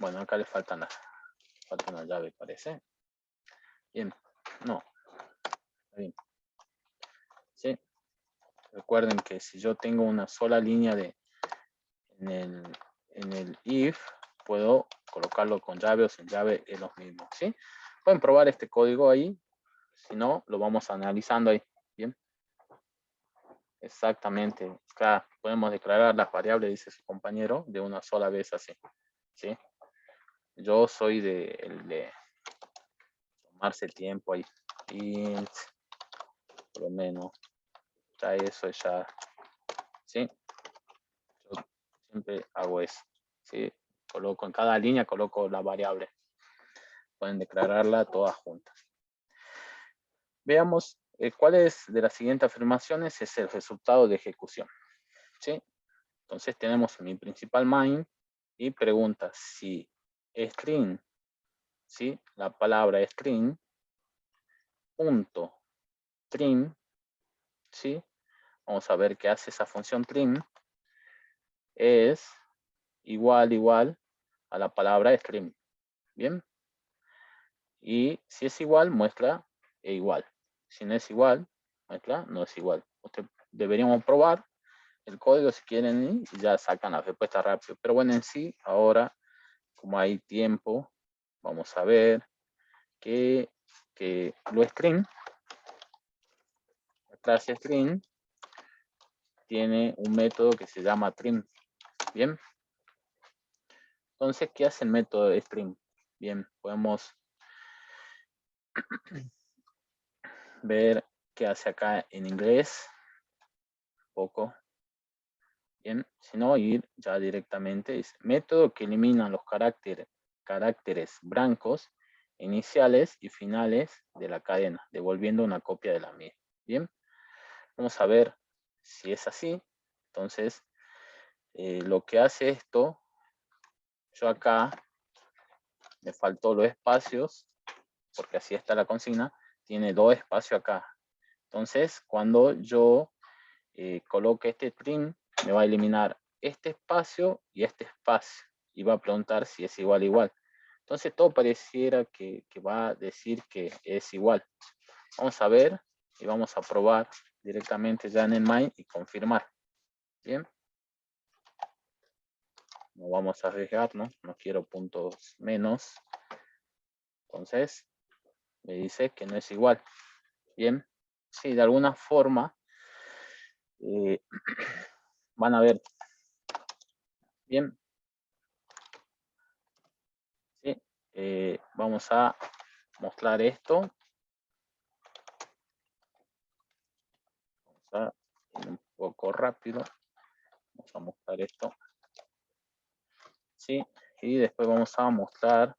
bueno, acá le falta una llave, parece. Bien, no. Bien. Sí. Recuerden que si yo tengo una sola línea en el if, puedo colocarlo con llave o sin llave, es lo mismo, ¿sí? Pueden probar este código ahí, si no, lo vamos analizando ahí, ¿bien? Exactamente, acá podemos declarar las variables, dice su compañero, de una sola vez así, ¿sí? Yo soy de tomarse el tiempo ahí, int, por lo menos, ya eso ya, ¿sí? Yo siempre hago eso, ¿sí? Coloco en cada línea, coloco la variable. Pueden declararla todas juntas. Veamos cuáles de las siguientes afirmaciones es el resultado de ejecución. ¿Sí? Entonces tenemos mi principal main y pregunta si string, ¿sí? La palabra string, punto trim, ¿sí? Vamos a ver qué hace esa función trim. Es igual a la palabra string. ¿Bien? Y si es igual, muestra igual. Si no es igual, muestra no es igual. Deberíamos probar el código si quieren y ya sacan la respuesta rápido. Pero bueno, en sí, ahora, como hay tiempo, vamos a ver que lo string, la clase string, tiene un método que se llama trim. Bien. Entonces, ¿qué hace el método string? Bien, podemos ver qué hace acá en inglés. Poco. Bien, si no, ir ya directamente. Es método que elimina los caracteres blancos iniciales y finales de la cadena, devolviendo una copia de la misma. Bien, vamos a ver si es así. Entonces, lo que hace esto, yo acá me faltó los espacios, porque así está la consigna, tiene 2 espacios acá. Entonces, cuando yo coloque este trim, me va a eliminar este espacio y este espacio, y va a preguntar si es igual. Entonces, todo pareciera que va a decir que es igual. Vamos a ver y vamos a probar directamente ya en el main y confirmar. Bien. No vamos a arriesgar, ¿no? No quiero puntos menos. Entonces, me dice que no es igual. Bien. Sí, de alguna forma van a ver. Bien. Sí. Vamos a mostrar esto. Vamos a ir un poco rápido. Vamos a mostrar esto. Sí. Y después vamos a mostrar,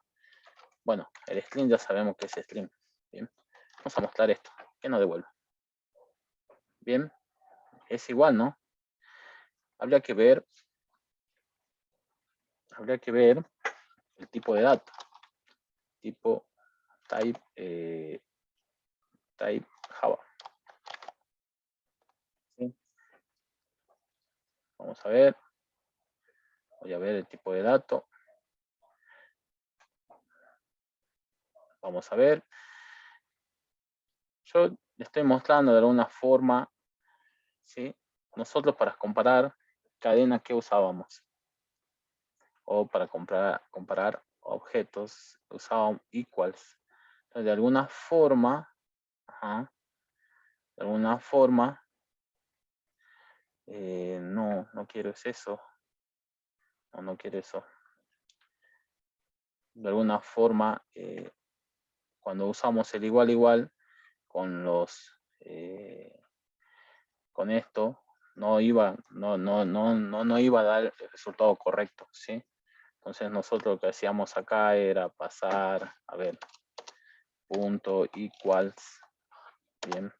bueno, el string ya sabemos que es string. Bien. Vamos a mostrar esto, que no devuelve. Bien. Es igual, ¿no? Habría que ver el tipo de dato. Tipo type Java. ¿Sí? Vamos a ver. Voy a ver el tipo de dato. Vamos a ver. Yo le estoy mostrando de alguna forma, ¿sí? Nosotros para comparar cadena que usábamos. O para comparar objetos usábamos equals. Entonces, de alguna forma, no quiero eso. No quiero eso. De alguna forma, cuando usamos el igual con con esto, no iba a dar el resultado correcto, ¿sí? Entonces nosotros lo que hacíamos acá era pasar, a ver, punto equals, bien,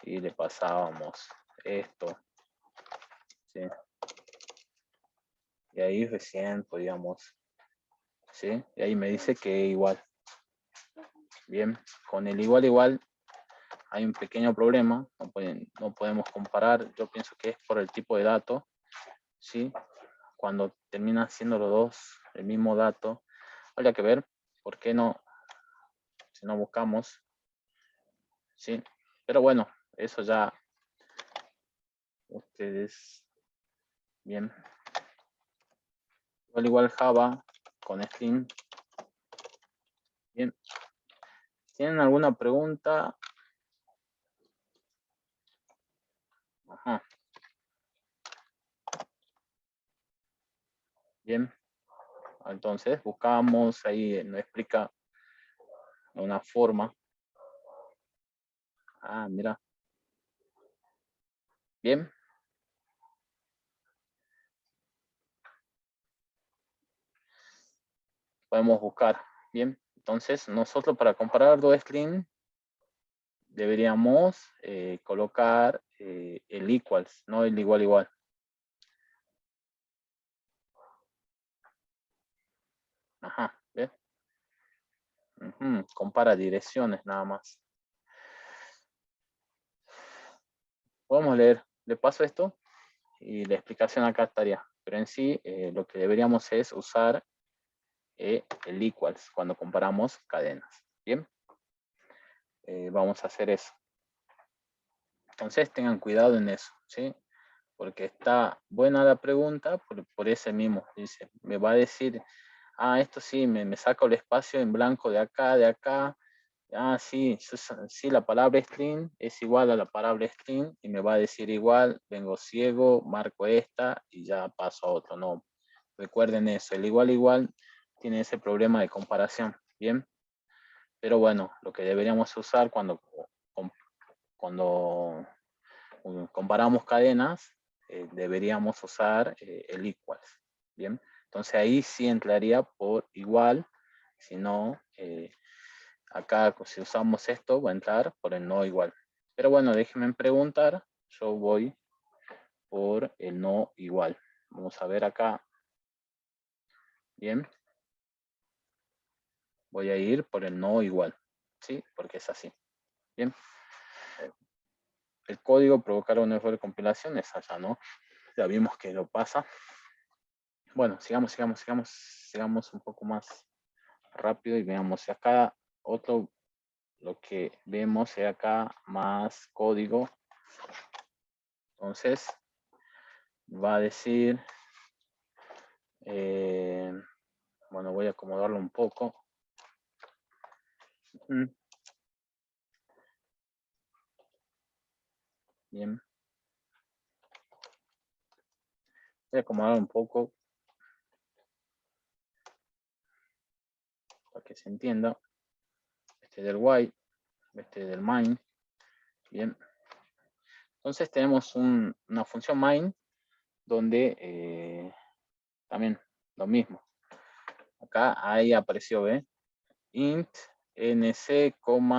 y le pasábamos esto, ¿sí? Y ahí recién podíamos, ¿sí? Y ahí me dice que igual. Bien, con el igual hay un pequeño problema, no podemos comparar, yo pienso que es por el tipo de dato, ¿sí? Cuando terminan siendo los dos el mismo dato, habría que ver por qué no, si no buscamos, ¿sí? Pero bueno, eso ya ustedes, bien. Igual Java con string. Bien. ¿Tienen alguna pregunta? Ajá. Bien. Entonces buscamos, ahí nos explica de una forma. Ah, mira. Bien. Podemos buscar. Bien. Entonces nosotros para comparar dos strings deberíamos colocar el equals, no el igual. Ajá. ¿Ves? Compara direcciones nada más. Podemos leer. Le paso esto y la explicación acá estaría. Pero en sí lo que deberíamos es usar el equals cuando comparamos cadenas. Bien. Vamos a hacer eso. Entonces tengan cuidado en eso, ¿sí? Porque está buena la pregunta por ese mismo. Dice, me va a decir, esto sí, me saco el espacio en blanco de acá. Sí, la palabra string es igual a la palabra string y me va a decir igual, vengo ciego, marco esta y ya paso a otro. No, recuerden eso, el igual tiene ese problema de comparación, ¿bien? Pero bueno, lo que deberíamos usar cuando comparamos cadenas, deberíamos usar el equals, ¿bien? Entonces ahí sí entraría por igual, si no, acá si usamos esto va a entrar por el no igual. Pero bueno, déjenme preguntar, yo voy por el no igual. Vamos a ver acá, ¿bien? Voy a ir por el no igual, ¿sí? Porque es así, ¿bien? El código provocar un error de compilación es allá, ¿no? Ya vimos que lo pasa. Bueno, sigamos un poco más rápido y veamos acá otro lo que vemos es acá más código. Entonces, va a decir, bueno, voy a acomodarlo un poco. Bien. Voy a acomodar un poco para que se entienda. Este del while, este del main. Bien. Entonces tenemos una función main donde también lo mismo. Acá ahí apareció, ¿ve? Int nc,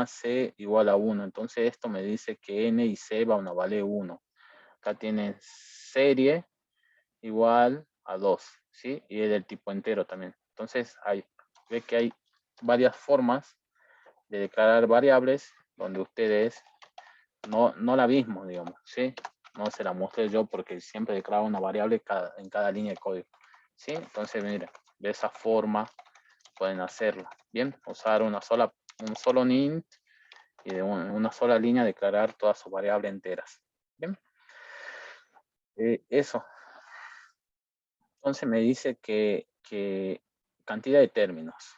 c igual a 1. Entonces esto me dice que n y c van a valer 1. Acá tienen serie igual a 2, ¿sí? Y es del tipo entero también. Entonces ve que hay varias formas de declarar variables donde ustedes no la mismo, digamos, ¿sí? No se la muestre yo porque siempre declaro una variable en cada línea de código, ¿sí? Entonces, miren, de esa forma pueden hacerlo, ¿bien? Usar un solo int y de una sola línea declarar todas sus variables enteras, ¿bien? Eso. Entonces me dice que cantidad de términos.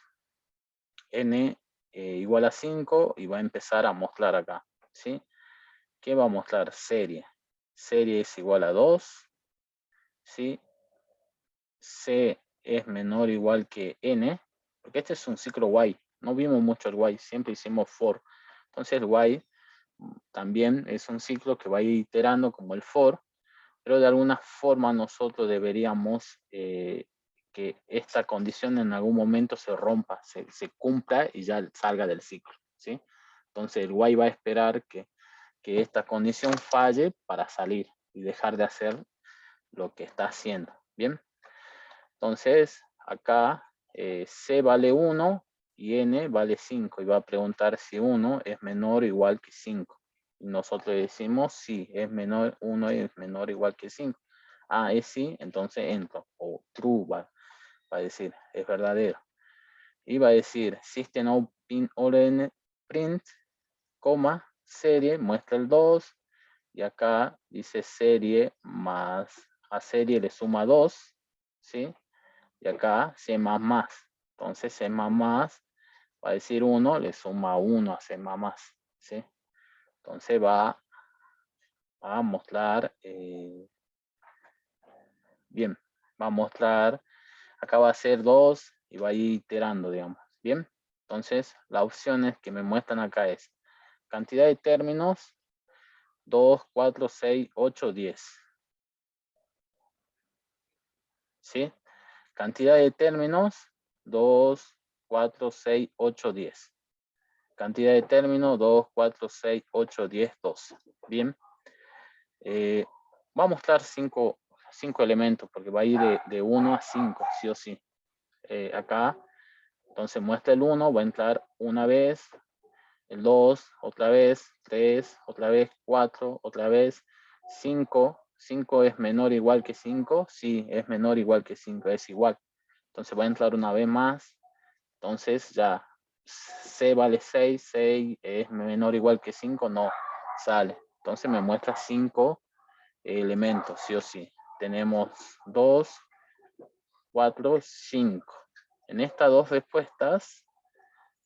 N igual a 5 y va a empezar a mostrar acá, ¿sí? ¿Qué va a mostrar? Serie. Serie es igual a 2, ¿sí? C es menor o igual que N, porque este es un ciclo while. No vimos mucho el while, siempre hicimos for. Entonces el while también es un ciclo que va a ir iterando como el for, pero de alguna forma nosotros deberíamos que esta condición en algún momento se rompa, se cumpla y ya salga del ciclo, ¿sí? Entonces el while va a esperar que esta condición falle para salir y dejar de hacer lo que está haciendo, ¿bien? Entonces acá C vale 1 y N vale 5 y va a preguntar si 1 es menor o igual que 5. Y nosotros decimos sí, es menor, 1 es menor o igual que 5. Ah, es sí, entonces entro. O true va a decir, es verdadero. Y va a decir system out print, coma, serie, muestra el 2. Y acá dice serie más a serie le suma 2, ¿sí? Y acá C++. Entonces C++ va a decir 1, le suma 1 a C++, ¿sí? Entonces va a mostrar, bien, va a mostrar, acá va a ser 2 y va a ir iterando, digamos, ¿bien? Entonces las opciones que me muestran acá es cantidad de términos, 2, 4, 6, 8, 10. ¿Sí? Cantidad de términos, 2, 4, 6, 8, 10. Cantidad de términos, 2, 4, 6, 8, 10, 12. Bien. Va a mostrar 5 elementos porque va a ir de 1 a 5, sí o sí. Acá, entonces muestra el 1, va a entrar una vez, el 2, otra vez, 3, otra vez, 4, otra vez, 5. 5 es menor o igual que 5, sí, es menor o igual que 5, es igual. Entonces va a entrar una vez más, entonces ya C vale 6, 6 es menor o igual que 5, no, sale. Entonces me muestra 5 elementos, sí o sí. Tenemos 2, 4, 5. En estas dos respuestas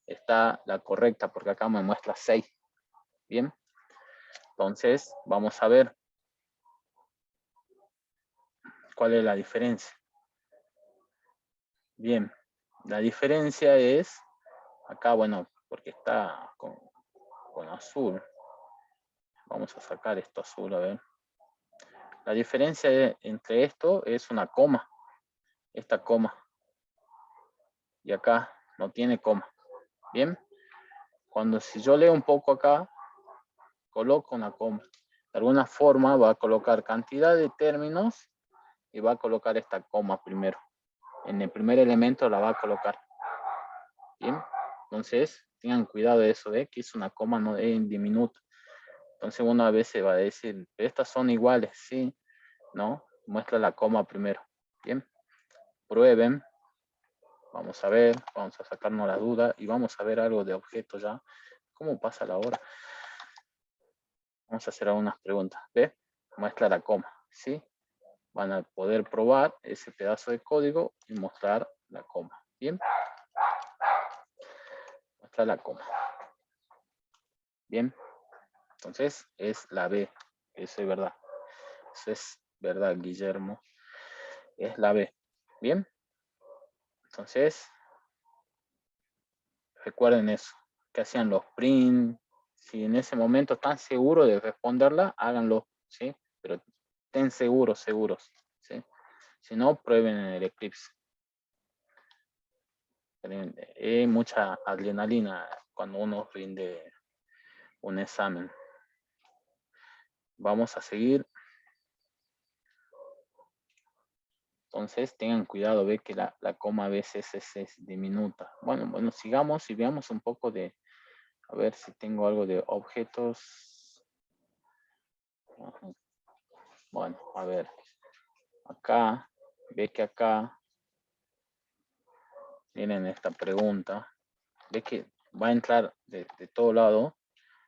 está la correcta, porque acá me muestra 6. Bien. Entonces, vamos a ver cuál es la diferencia. Bien, la diferencia es, acá, bueno, porque está con azul. Vamos a sacar esto azul, a ver. La diferencia entre esto es una coma. Esta coma. Y acá no tiene coma. Bien. Si yo leo un poco acá, coloco una coma. De alguna forma va a colocar cantidad de términos y va a colocar esta coma primero. En el primer elemento la va a colocar. Bien. Entonces, tengan cuidado de eso, que es una coma, no es en diminuto. Entonces uno a veces va a decir, estas son iguales, sí, ¿no? Muestra la coma primero. Bien. Prueben. Vamos a ver, vamos a sacarnos la duda y vamos a ver algo de objeto ya ¿Cómo pasa la hora? Vamos a hacer algunas preguntas. ¿Ve? Muestra la coma, ¿sí? Van a poder probar ese pedazo de código y mostrar la coma. ¿Bien? Muestra la coma. ¿Bien? Entonces, es la B. Eso es verdad. Eso es verdad, Guillermo. Es la B. ¿Bien? Entonces, recuerden eso. Que hacían los print. Si en ese momento están seguros de responderla, háganlo, ¿sí? Pero estén seguros, ¿sí? Si no, prueben en el Eclipse. Hay mucha adrenalina cuando uno rinde un examen. Vamos a seguir. Entonces tengan cuidado, ve que la coma a veces es diminuta. Bueno, sigamos y veamos un poco de, a ver si tengo algo de objetos. Bueno, a ver, acá, ve que acá, miren esta pregunta, ve que va a entrar de todo lado.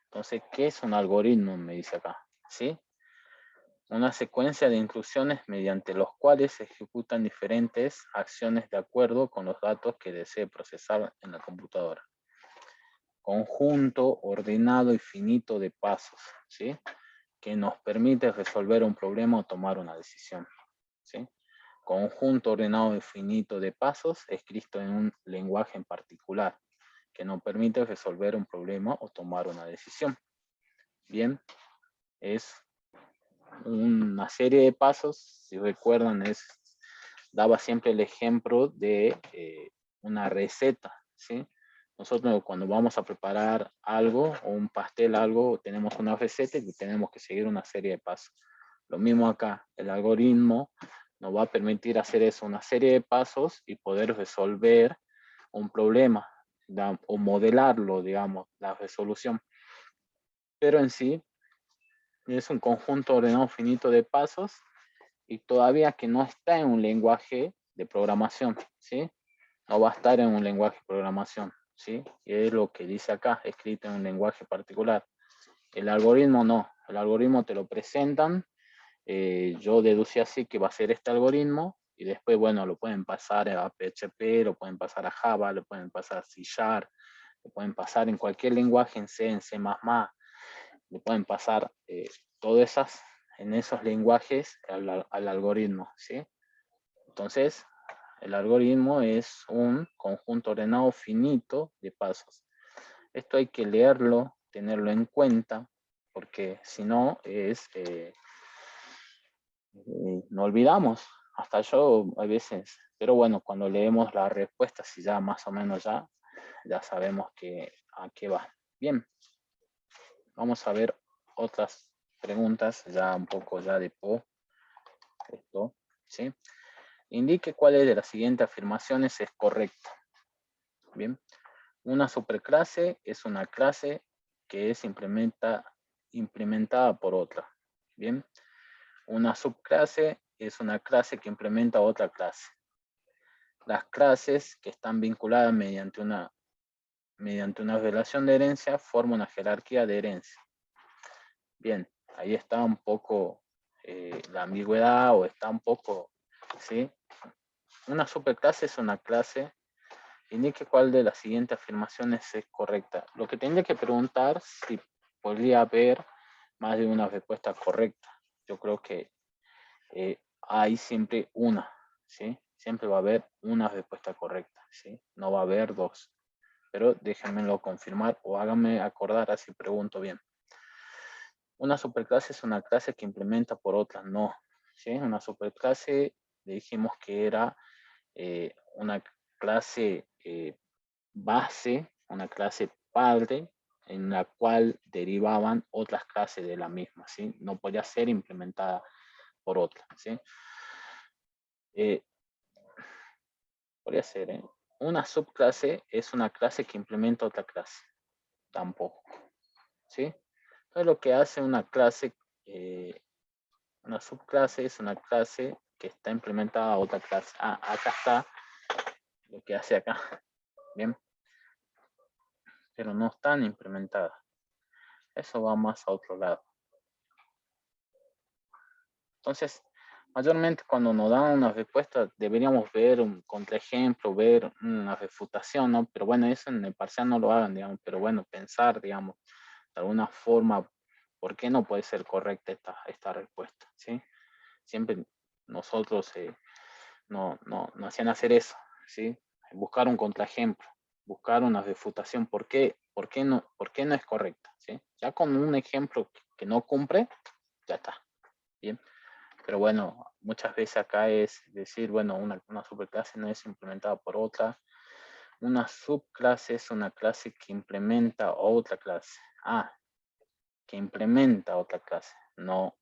Entonces, ¿qué es un algoritmo? Me dice acá, ¿sí? Una secuencia de instrucciones mediante los cuales se ejecutan diferentes acciones de acuerdo con los datos que desee procesar en la computadora. Conjunto ordenado y finito de pasos, ¿sí? Que nos permite resolver un problema o tomar una decisión, ¿sí? Conjunto ordenado y finito de pasos escrito en un lenguaje en particular, que nos permite resolver un problema o tomar una decisión. Bien, es una serie de pasos, si recuerdan, daba siempre el ejemplo de una receta, ¿sí? Nosotros cuando vamos a preparar algo, o un pastel, algo, tenemos una receta y tenemos que seguir una serie de pasos. Lo mismo acá, el algoritmo nos va a permitir hacer eso, una serie de pasos y poder resolver un problema, o modelarlo, digamos, la resolución. Pero en sí, es un conjunto ordenado finito de pasos y todavía que no está en un lenguaje de programación, ¿sí? No va a estar en un lenguaje de programación, ¿sí? Y es lo que dice acá, escrito en un lenguaje particular. El algoritmo no, el algoritmo te lo presentan, yo deducí así que va a ser este algoritmo y después, bueno, lo pueden pasar a PHP, lo pueden pasar a Java, lo pueden pasar a C#, lo pueden pasar en cualquier lenguaje, en C, en C++, le pueden pasar todas en esos lenguajes al algoritmo, ¿sí? Entonces, el algoritmo es un conjunto ordenado finito de pasos. Esto hay que leerlo, tenerlo en cuenta, porque si no no olvidamos. Hasta yo a veces, pero bueno, cuando leemos las respuestas y ya más o menos ya sabemos a qué va. Bien, vamos a ver otras preguntas, ya un poco ya de esto, ¿sí? Indique cuál de las siguientes afirmaciones es correcta. Bien, una superclase es una clase que es implementada por otra. Bien, una subclase es una clase que implementa otra clase. Las clases que están vinculadas mediante una relación de herencia forman una jerarquía de herencia. Bien, ahí está un poco la ambigüedad o está un poco, ¿sí? Una superclase es una clase. Indique cuál de las siguientes afirmaciones es correcta. Lo que tendría que preguntar si podría haber más de una respuesta correcta. Yo creo que hay siempre una, ¿sí? Siempre va a haber una respuesta correcta, ¿sí? No va a haber dos. Pero déjenmelo confirmar o háganme acordar así pregunto bien. Una superclase es una clase que implementa por otra, no. ¿Sí? Una superclase dijimos que era una clase base, una clase padre, en la cual derivaban otras clases de la misma, ¿sí? No podía ser implementada por otra, ¿sí? Podría ser, ¿eh? Una subclase es una clase que implementa otra clase, tampoco, ¿sí? Entonces lo que hace una clase, una subclase es una clase que está implementada a otra clase. Acá está lo que hace acá, ¿bien? pero no están implementadas. Eso va más a otro lado. Entonces, mayormente cuando nos dan una respuesta, deberíamos ver un contraejemplo, ver una refutación, ¿no? Pero bueno, eso en el parcial no lo hagan, digamos, pero bueno, pensar, digamos, de alguna forma, ¿por qué no puede ser correcta esta respuesta? ¿Sí? Siempre nosotros no hacían hacer eso, ¿sí? Buscar un contraejemplo, buscar una refutación, ¿por qué no es correcta? ¿Sí? Ya con un ejemplo que no cumple, ya está, ¿bien? Pero bueno, muchas veces acá es decir, bueno, una superclase no es implementada por otra. Una subclase es una clase que implementa otra clase. Ah, que implementa otra clase, no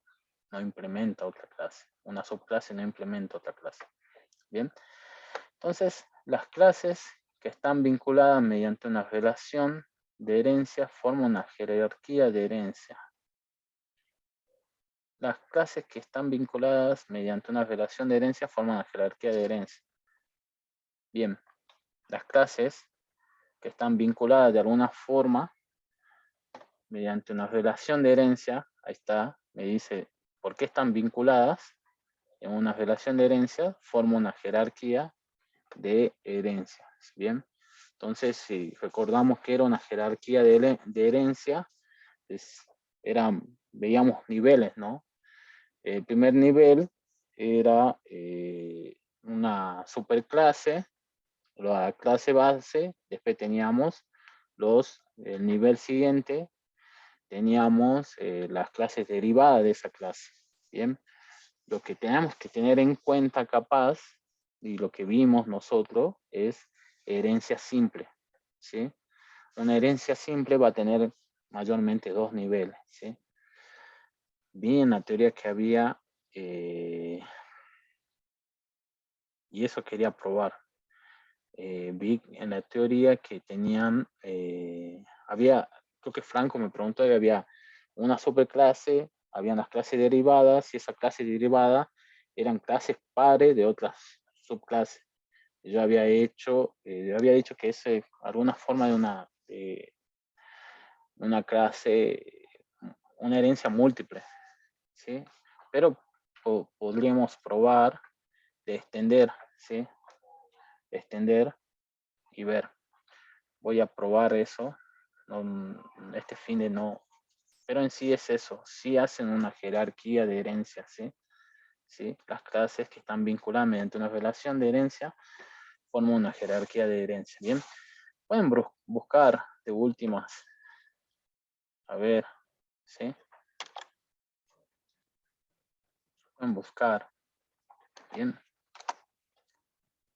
implementa otra clase. Una subclase no implementa otra clase. Bien, entonces las clases que están vinculadas mediante una relación de herencia forman una jerarquía de herencia. Las clases que están vinculadas mediante una relación de herencia forman una jerarquía de herencia. Bien, las clases que están vinculadas de alguna forma mediante una relación de herencia, ahí está, me dice por qué están vinculadas en una relación de herencia, forma una jerarquía de herencia. Bien, entonces si recordamos que era una jerarquía de herencia, veíamos niveles, ¿no? El primer nivel era una superclase, la clase base, después teníamos el nivel siguiente, teníamos las clases derivadas de esa clase. Bien, lo que tenemos que tener en cuenta capaz, y lo que vimos nosotros, es herencia simple, ¿sí? Una herencia simple va a tener mayormente dos niveles, ¿sí? Vi en la teoría que había, y eso quería probar, vi en la teoría que tenían, creo que Franco me preguntó que había una superclase, habían las clases derivadas, y esa clase derivada eran clases pares de otras subclases. Yo había dicho que es alguna forma de una clase, una herencia múltiple, ¿sí? Pero podríamos probar de extender, ¿sí? Extender y ver. Voy a probar eso. Este fin de no. Pero en sí es eso. Sí hacen una jerarquía de herencia, ¿sí? ¿Sí? Las clases que están vinculadas mediante una relación de herencia forman una jerarquía de herencia. Bien. Pueden buscar de últimas. A ver, ¿sí? Pueden buscar. Bien.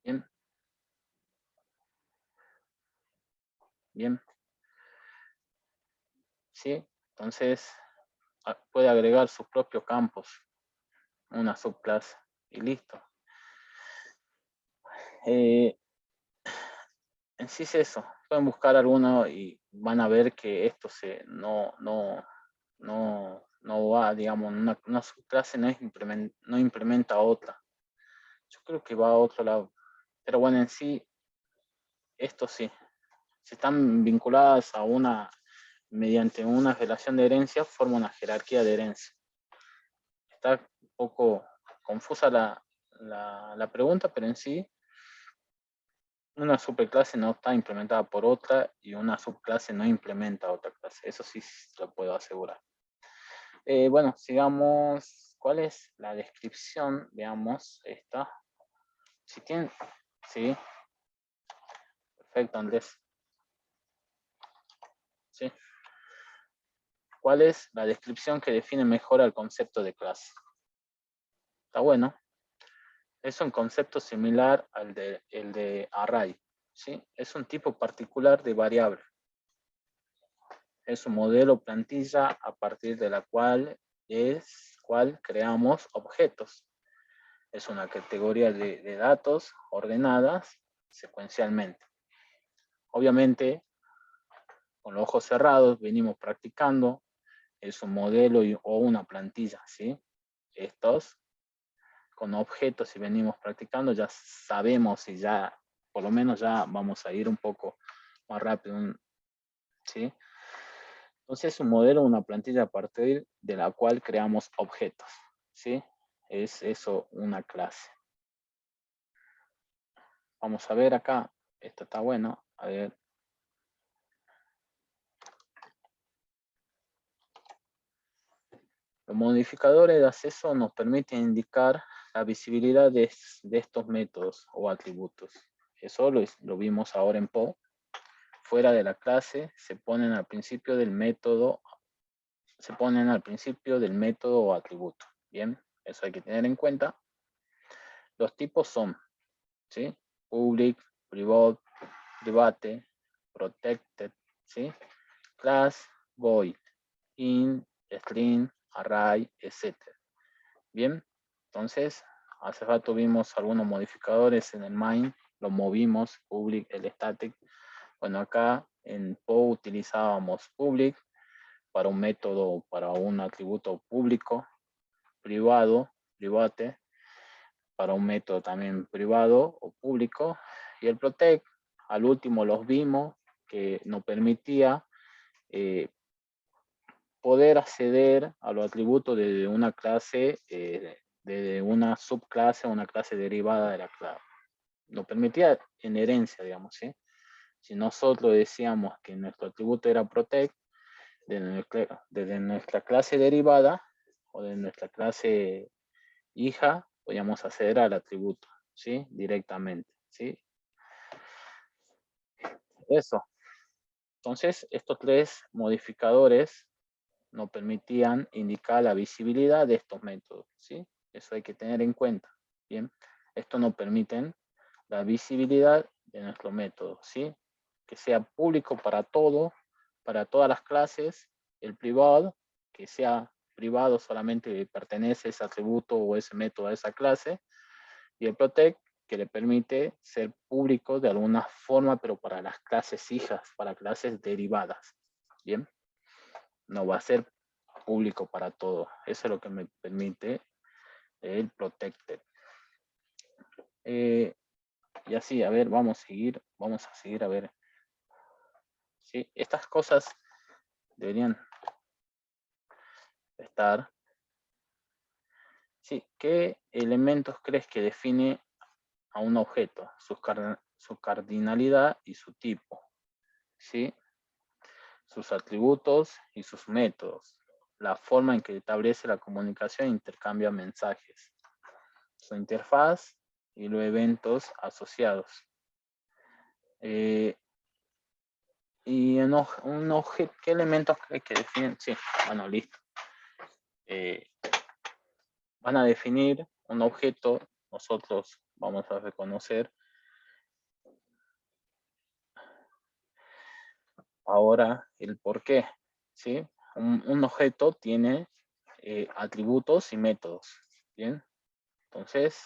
Bien. Bien. ¿Sí? Entonces, puede agregar sus propios campos, una subclase, y listo. En sí es eso. Pueden buscar alguno y van a ver que esto no va, digamos, una subclase no implementa otra. Yo creo que va a otro lado. Pero bueno, en sí, esto sí. Si están vinculadas mediante una relación de herencia, forma una jerarquía de herencia. Está un poco confusa la pregunta, pero en sí, una superclase no está implementada por otra y una subclase no implementa otra clase. Eso sí lo puedo asegurar. Bueno, sigamos. ¿Cuál es la descripción? Veamos esta. Si tienen, sí. Perfecto, Andrés. Sí. ¿Cuál es la descripción que define mejor al concepto de clase? Está bueno. Es un concepto similar al el de array, ¿sí? Es un tipo particular de variable. Es un modelo plantilla a partir de la cual creamos objetos. Es una categoría de datos ordenadas secuencialmente. Obviamente, con los ojos cerrados, venimos practicando. Es un modelo o una plantilla, ¿sí? Estos con objetos y venimos practicando, ya sabemos y ya, por lo menos ya vamos a ir un poco más rápido. ¿sí? Entonces, un modelo es una plantilla a partir de la cual creamos objetos, ¿sí? Es eso una clase. Vamos a ver acá, esto está bueno, a ver. Los modificadores de acceso nos permiten indicar la visibilidad de estos métodos o atributos. Eso lo vimos ahora en PO. Fuera de la clase se ponen al principio del método, o atributo. Bien, eso hay que tener en cuenta. Los tipos son, ¿sí? Public, private, protected, ¿sí? Class, void, int, string, array, etc. Bien, entonces, hace rato vimos algunos modificadores en el main, lo movimos, public, el static. Bueno, acá en PO utilizábamos public para un método, para un atributo público, privado, private, para un método también privado o público, y el protect, al último los vimos, que nos permitía poder acceder a los atributos de una clase, de una subclase o una clase derivada de la clase. Nos permitía en herencia, digamos, ¿sí? Si nosotros decíamos que nuestro atributo era protect, desde nuestra clase derivada o de nuestra clase hija, podíamos acceder al atributo, ¿sí? Directamente, ¿sí? Eso. Entonces, estos tres modificadores nos permitían indicar la visibilidad de estos métodos, ¿sí? Eso hay que tener en cuenta, ¿bien? Esto nos permite la visibilidad de nuestro método, ¿sí? Que sea público para todo, para todas las clases, el privado, que sea privado solamente pertenece ese atributo o ese método a esa clase, y el protect, que le permite ser público de alguna forma, pero para las clases hijas, para clases derivadas, ¿bien? No va a ser público para todo. Eso es lo que me permite el protected. Y así, a ver, vamos a seguir, a ver. ¿Sí? Estas cosas deberían estar. ¿Sí? ¿Qué elementos crees que define a un objeto? Su cardinalidad y su tipo. ¿Sí? Sus atributos y sus métodos. La forma en que establece la comunicación e intercambia mensajes. Su interfaz y los eventos asociados. Y en un objeto, ¿qué elementos crees que definen? Sí, bueno, listo. Van a definir un objeto, nosotros vamos a reconocer ahora el por qué, ¿sí? Un objeto tiene atributos y métodos, ¿bien? Entonces,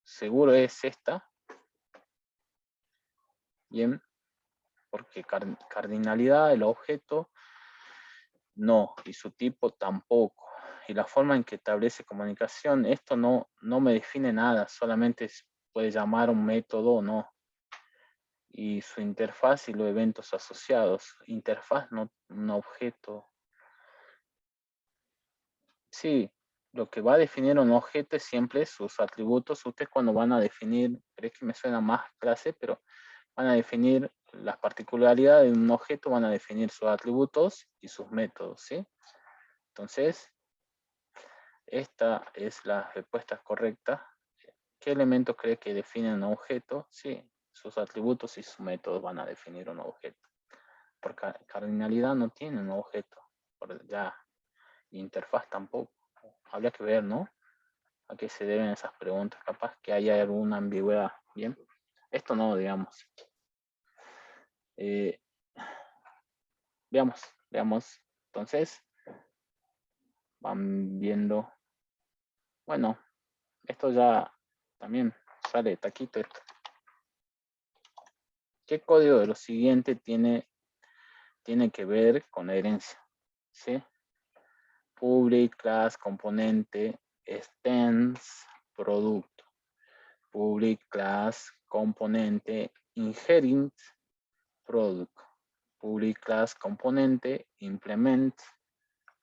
seguro es esta, ¿bien? Porque cardinalidad del objeto, no, y su tipo tampoco. Y la forma en que establece comunicación, esto no me define nada, solamente puede llamar un método o no. Y su interfaz y los eventos asociados. Interfaz, no un objeto. Sí, lo que va a definir un objeto es siempre sus atributos. Ustedes cuando van a definir, creo que me suena más clase, pero van a definir las particularidades de un objeto, van a definir sus atributos y sus métodos, ¿sí? Entonces, esta es la respuesta correcta. ¿Qué elementos cree que definen un objeto? Sí, sus atributos y sus métodos van a definir un objeto. Porque cardinalidad no tiene un objeto. Ya, interfaz tampoco. Habría que ver, ¿no? A qué se deben esas preguntas. Capaz que haya alguna ambigüedad. Bien. Esto no, digamos. Veamos. Entonces, van viendo. Bueno, esto ya también sale taquito esto. ¿Qué código de lo siguiente tiene que ver con la herencia? ¿Sí? Public, class, componente, extends, producto. Public, class, componente, inherit, product. Public class componente, implement,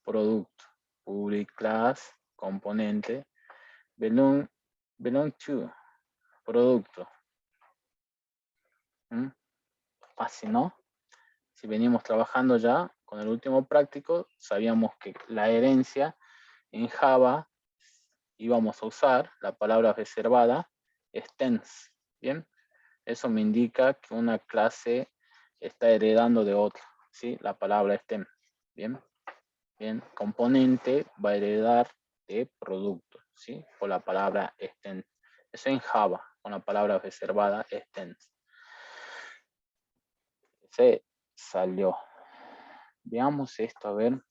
producto. Public class componente, belong to, producto. Fácil, ¿no? Si venimos trabajando ya con el último práctico, sabíamos que la herencia en Java íbamos a usar la palabra reservada extends. Bien, eso me indica que una clase está heredando de otra, ¿sí? La palabra extend. Bien, bien, componente va a heredar de producto, ¿sí? Por la palabra extend. Eso en Java, con la palabra reservada extends. Se salió. Veamos esto, a ver.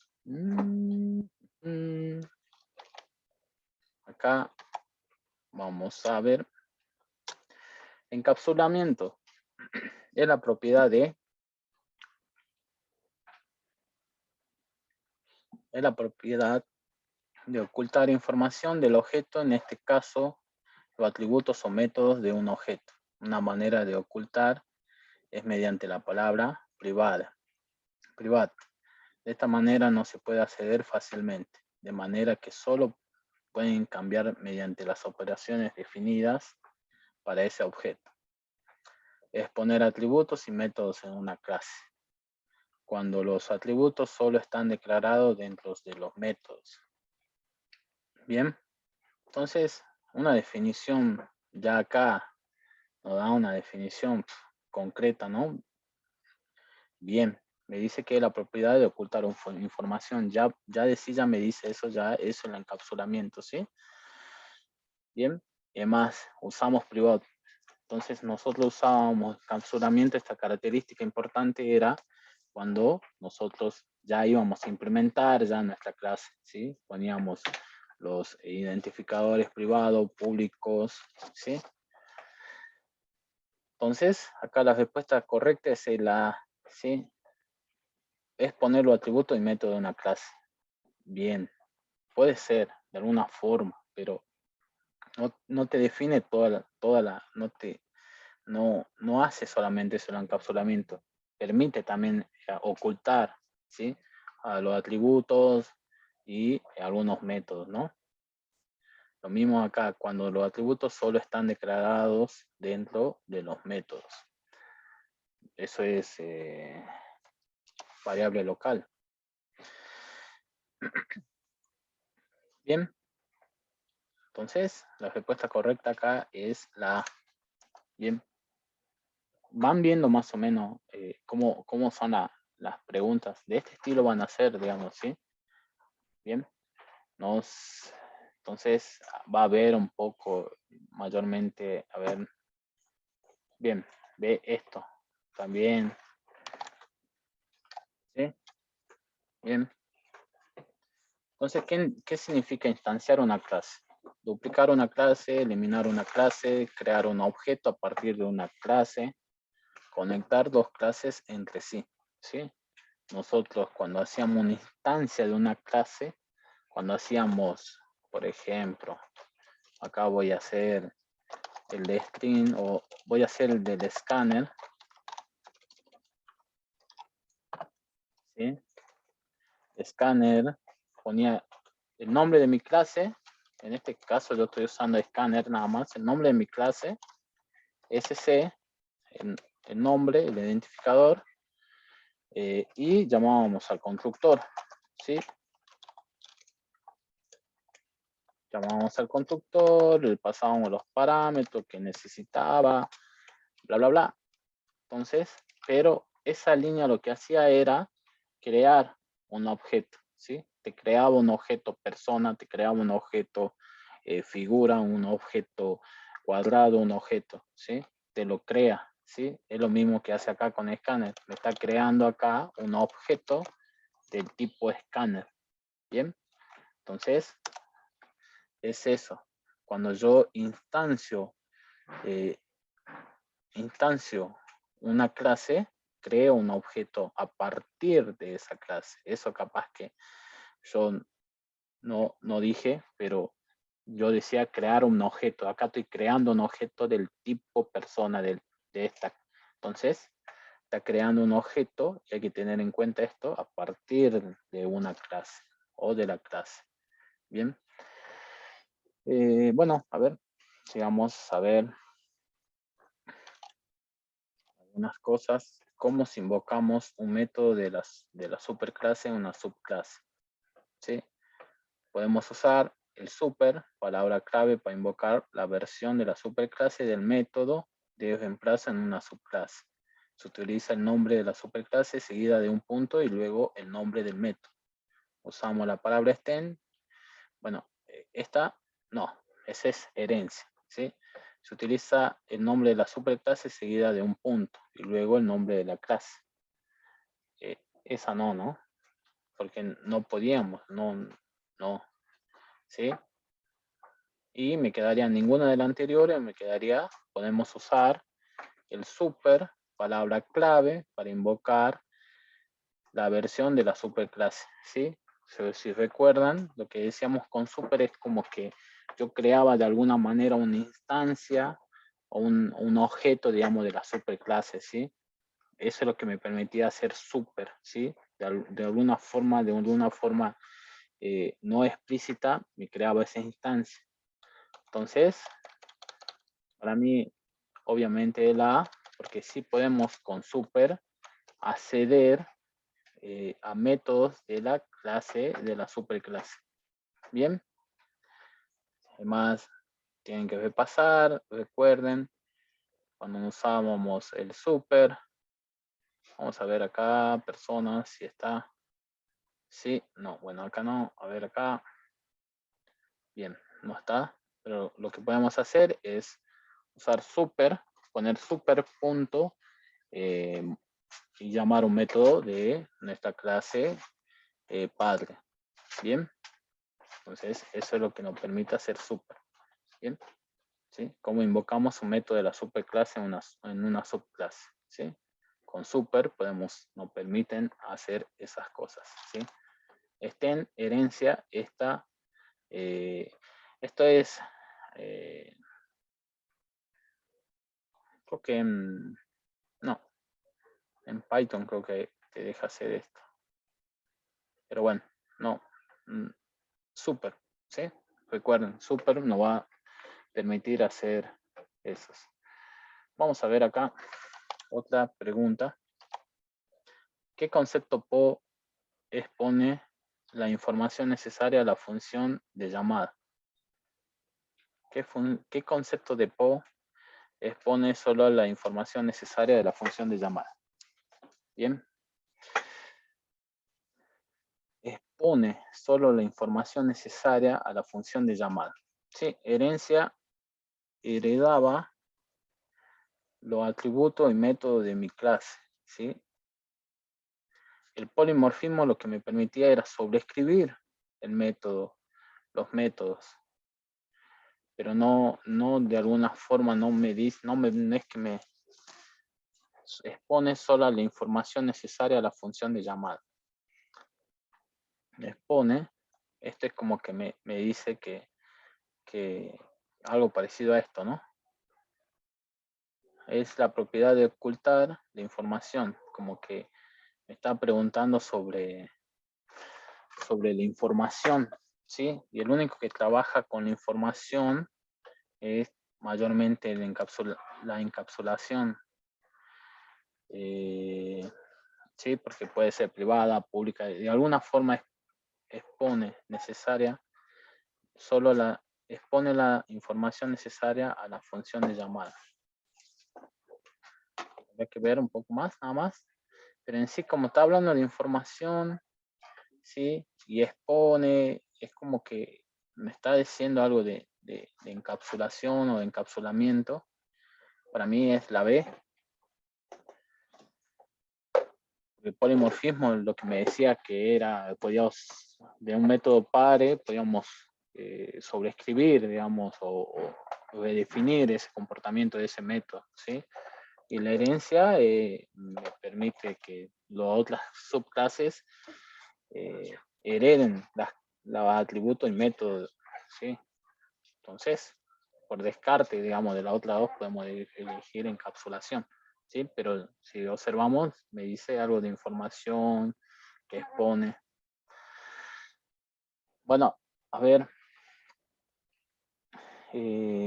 Acá vamos a ver. Encapsulamiento es la propiedad de ocultar información del objeto, en este caso los atributos o métodos de un objeto. Una manera de ocultar es mediante la palabra private. De esta manera no se puede acceder fácilmente, de manera que solo pueden cambiar mediante las operaciones definidas para ese objeto. Es poner atributos y métodos en una clase, cuando los atributos solo están declarados dentro de los métodos. Bien, entonces una definición ya acá nos da una definición concreta, ¿no? Bien, me dice que la propiedad de ocultar información, ya de sí ya me dice eso, ya es el encapsulamiento, ¿sí? Bien, y además usamos privado. Entonces nosotros usábamos encapsulamiento, esta característica importante era cuando nosotros ya íbamos a implementar ya nuestra clase, ¿sí? Poníamos los identificadores privados, públicos, ¿sí? Entonces, acá la respuesta correcta es la, ¿sí? Es poner los atributos y método de una clase. Bien, puede ser de alguna forma, pero no te define no hace solamente eso el encapsulamiento. Permite también ocultar, ¿sí? A los atributos y algunos métodos, ¿no? Lo mismo acá, cuando los atributos solo están declarados dentro de los métodos. Eso es variable local. Bien. Entonces, la respuesta correcta acá es la A. Bien. Van viendo más o menos cómo son las preguntas. De este estilo van a ser, digamos, ¿sí? Bien. Entonces, va a haber un poco, mayormente, a ver. Bien, ve esto. También. ¿Sí? Bien. Entonces, ¿qué significa instanciar una clase? Duplicar una clase, eliminar una clase, crear un objeto a partir de una clase, conectar dos clases entre sí, ¿sí? Nosotros cuando hacíamos una instancia de una clase, cuando hacíamos, por ejemplo, acá voy a hacer el de string o voy a hacer el del escáner, ¿sí? Escáner, ponía el nombre de mi clase, en este caso yo estoy usando escáner nada más, el nombre de mi clase, SC, el nombre, el identificador, y llamábamos al constructor, ¿sí? Llamábamos al constructor, le pasábamos los parámetros que necesitaba, bla, bla, bla. Entonces, pero esa línea lo que hacía era crear un objeto, ¿sí? Te creaba un objeto persona, te creaba un objeto figura, un objeto cuadrado, un objeto, ¿sí? Te lo crea, ¿sí? Es lo mismo que hace acá con escáner. Me está creando acá un objeto del tipo escáner, ¿bien? Entonces, es eso. Cuando yo instancio una clase, creo un objeto a partir de esa clase. Eso capaz que yo no dije, pero yo decía crear un objeto. Acá estoy creando un objeto del tipo persona de esta. Entonces, está creando un objeto y hay que tener en cuenta esto a partir de una clase o de la clase. Bien. Bueno, a ver, sigamos a ver algunas cosas. ¿Cómo si invocamos un método de la superclase en una subclase? ¿Sí? Podemos usar el super, palabra clave para invocar la versión de la superclase del método de reemplazo en una subclase. Se utiliza el nombre de la superclase seguida de un punto y luego el nombre del método. Usamos la palabra extend. Bueno, esta no, esa es herencia, ¿sí? Se utiliza el nombre de la superclase seguida de un punto y luego el nombre de la clase. Esa no, porque no podíamos, no, ¿sí? Y me quedaría ninguna de las anteriores, me quedaría, podemos usar el super, palabra clave, para invocar la versión de la superclase, ¿sí? Si recuerdan, lo que decíamos con super es como que yo creaba de alguna manera una instancia o un objeto, digamos, de la superclase, ¿sí? Eso es lo que me permitía hacer super, ¿sí? De alguna forma no explícita, me creaba esa instancia. Entonces, para mí, obviamente la A, porque sí podemos con super acceder a métodos de la clase, de la superclase. Bien. Además, tienen que repasar, recuerden, cuando usábamos el super. Vamos a ver acá, personas, si está. Sí, no, bueno, acá no. A ver acá. Bien, no está. Pero lo que podemos hacer es usar super, poner super punto y llamar un método de nuestra clase padre. Bien. Entonces, eso es lo que nos permite hacer super. Bien. ¿Sí? Como invocamos un método de la superclase en una subclase. ¿Sí? Con super nos permiten hacer esas cosas. ¿Sí? En herencia, esto es, creo que no, en Python creo que te deja hacer esto. Pero bueno, no, super, ¿sí? Recuerden, super nos va a permitir hacer esos. Vamos a ver acá otra pregunta. ¿Qué concepto PO expone la información necesaria a la función de llamada? ¿Qué concepto de PO expone solo la información necesaria de la función de llamada? Bien. Expone solo la información necesaria a la función de llamada. Sí, herencia heredaba los atributos y métodos de mi clase. ¿Sí? El polimorfismo lo que me permitía era sobreescribir el método, los métodos. Pero no de alguna forma no es que me expone solo la información necesaria a la función de llamada. Me expone, esto es como que me dice que algo parecido a esto, ¿no? Es la propiedad de ocultar la información, como que me está preguntando sobre la información, ¿sí? Y el único que trabaja con la información es mayormente la encapsulación. Sí, porque puede ser privada, pública, de alguna forma expone expone la información necesaria a la función de llamada. Hay que ver un poco más, nada más. Pero en sí, como está hablando de información, ¿sí? Y expone, es como que me está diciendo algo de encapsulación o de encapsulamiento. Para mí es la B. El polimorfismo, lo que me decía que era, podíamos, de un método padre, podíamos sobreescribir, digamos, o redefinir ese comportamiento de ese método, ¿sí? Y la herencia me permite que las otras subclases hereden los atributos y métodos, ¿sí? Entonces, por descarte, digamos, de la otra dos podemos elegir encapsulación. ¿sí? Pero si observamos, me dice algo de información que expone. Bueno, a ver,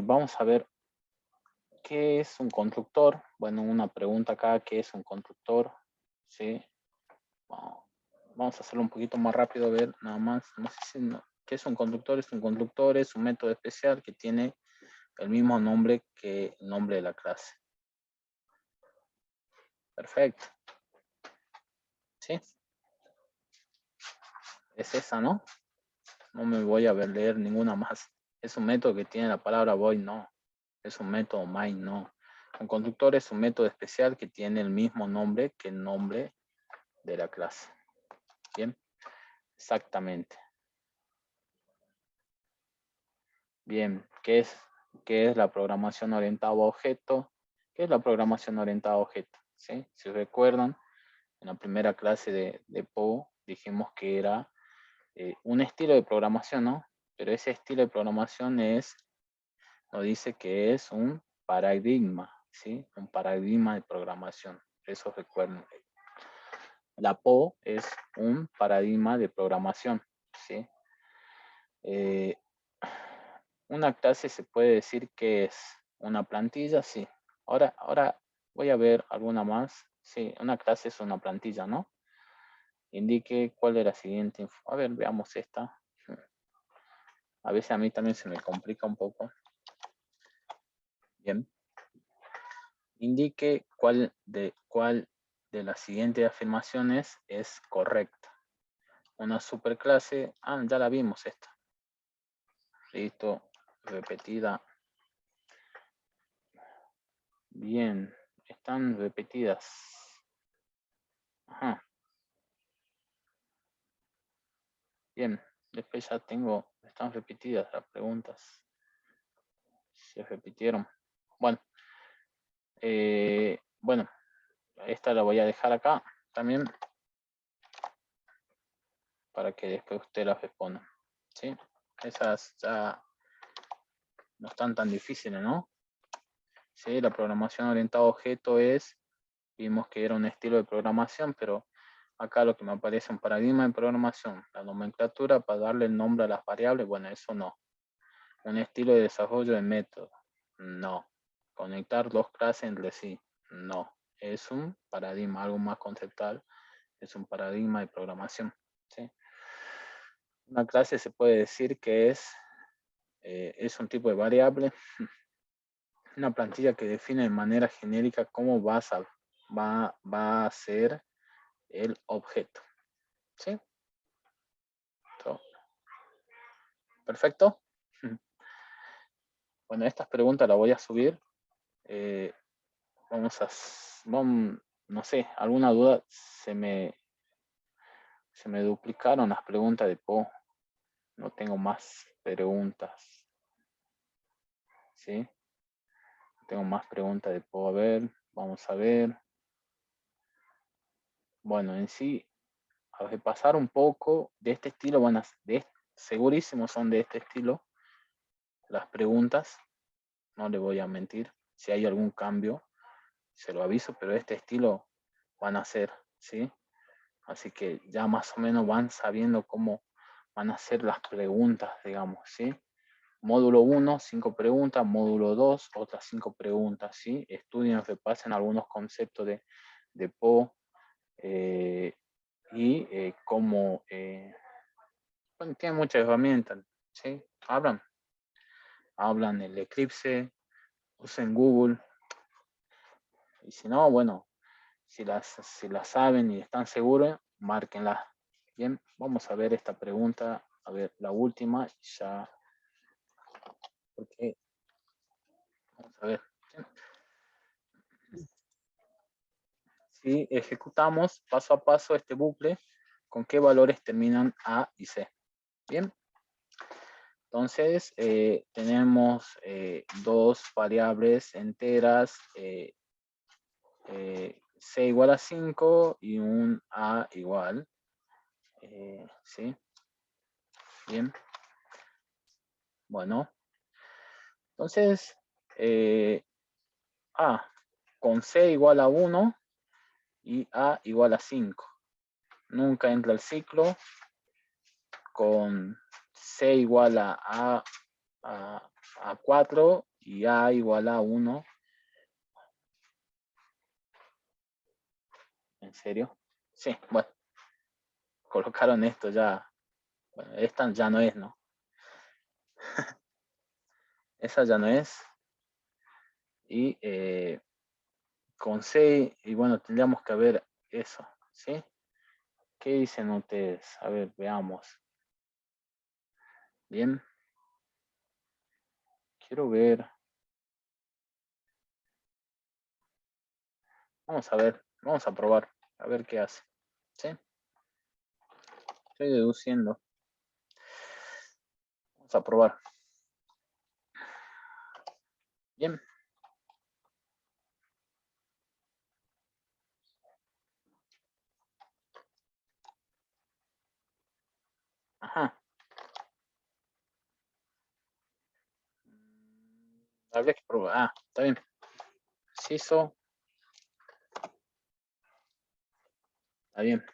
vamos a ver qué es un constructor. Bueno, una pregunta acá, ¿qué es un constructor? ¿Sí? Vamos a hacerlo un poquito más rápido, a ver, nada más. No sé si ¿qué es un constructor? Es un constructor, es un método especial que tiene el mismo nombre que el nombre de la clase. Perfecto. ¿Sí? Es esa, ¿no? No me voy a leer ninguna más. Es un método que tiene la palabra void, no. Es un método main, no. Un constructor es un método especial que tiene el mismo nombre que el nombre de la clase. Bien, exactamente. Bien, ¿qué es la programación orientada a objeto? ¿Qué es la programación orientada a objeto? ¿Sí? Si recuerdan, en la primera clase de PO dijimos que era un estilo de programación, ¿no? Pero ese estilo de programación nos dice que es un paradigma, ¿sí? Un paradigma de programación. Eso recuerden. La PO es un paradigma de programación, ¿sí? Una clase se puede decir que es una plantilla, sí. Ahora voy a ver alguna más. Sí, una clase es una plantilla, ¿no? Indique cuál es la siguiente. A ver, veamos esta. A veces a mí también se me complica un poco. Bien. Indique cuál de las siguientes afirmaciones es correcta. Una superclase, ya la vimos esta. Listo, repetida. Bien, están repetidas. Ajá. Bien, después ya están repetidas las preguntas. Se repitieron. Bueno, bueno, esta la voy a dejar acá también para que después usted la responda. ¿Sí? Esas ya no están tan difíciles, ¿no? Sí, la programación orientada a objeto vimos que era un estilo de programación, pero acá lo que me aparece es un paradigma de programación. La nomenclatura para darle el nombre a las variables, bueno, eso no. Un estilo de desarrollo de método, no. Conectar dos clases entre sí, no. Es un paradigma, algo más conceptual, es un paradigma de programación. ¿Sí? Una clase se puede decir que es un tipo de variable, una plantilla que define de manera genérica cómo va a ser el objeto. ¿Sí? Perfecto. Bueno, estas preguntas las voy a subir. No sé, alguna duda, se me duplicaron las preguntas de PO. No tengo más preguntas. ¿Sí? Tengo más preguntas de PO. A ver, vamos a ver. Bueno, en sí, a repasar un poco de este estilo, segurísimo son de este estilo las preguntas. No le voy a mentir. Si hay algún cambio, se lo aviso, pero de este estilo van a ser, ¿sí? Así que ya más o menos van sabiendo cómo van a ser las preguntas, digamos, ¿sí? Módulo 1, 5 preguntas, módulo 2, otras 5 preguntas, ¿sí? Estudien, repasen algunos conceptos de PO y cómo, bueno, tienen muchas herramientas, ¿sí? Hablan el Eclipse, usen Google, y si no, bueno, si las saben y están seguros, márquenlas. Bien, vamos a ver esta pregunta, a ver la última, ya, porque, vamos a ver. Si ejecutamos paso a paso este bucle, ¿con qué valores terminan A y C? Bien, entonces tenemos dos variables enteras, C igual a 5 y un A igual, ¿sí? Bien, bueno, entonces, con C igual a 1 y A igual a 5. Nunca entra el ciclo con C igual a 4 y A igual a 1. ¿En serio? Sí, bueno. Colocaron esto ya. Bueno, esta ya no es, ¿no? Esa ya no es. Y con C, y bueno, tendríamos que ver eso, ¿sí? ¿Qué dicen ustedes? A ver, veamos. Bien. Quiero ver. Vamos a ver, vamos a probar, a ver qué hace. ¿Sí? Estoy deduciendo. Vamos a probar. Bien. Ajá. Habría que probar. Ah, está bien. Inciso. Está bien.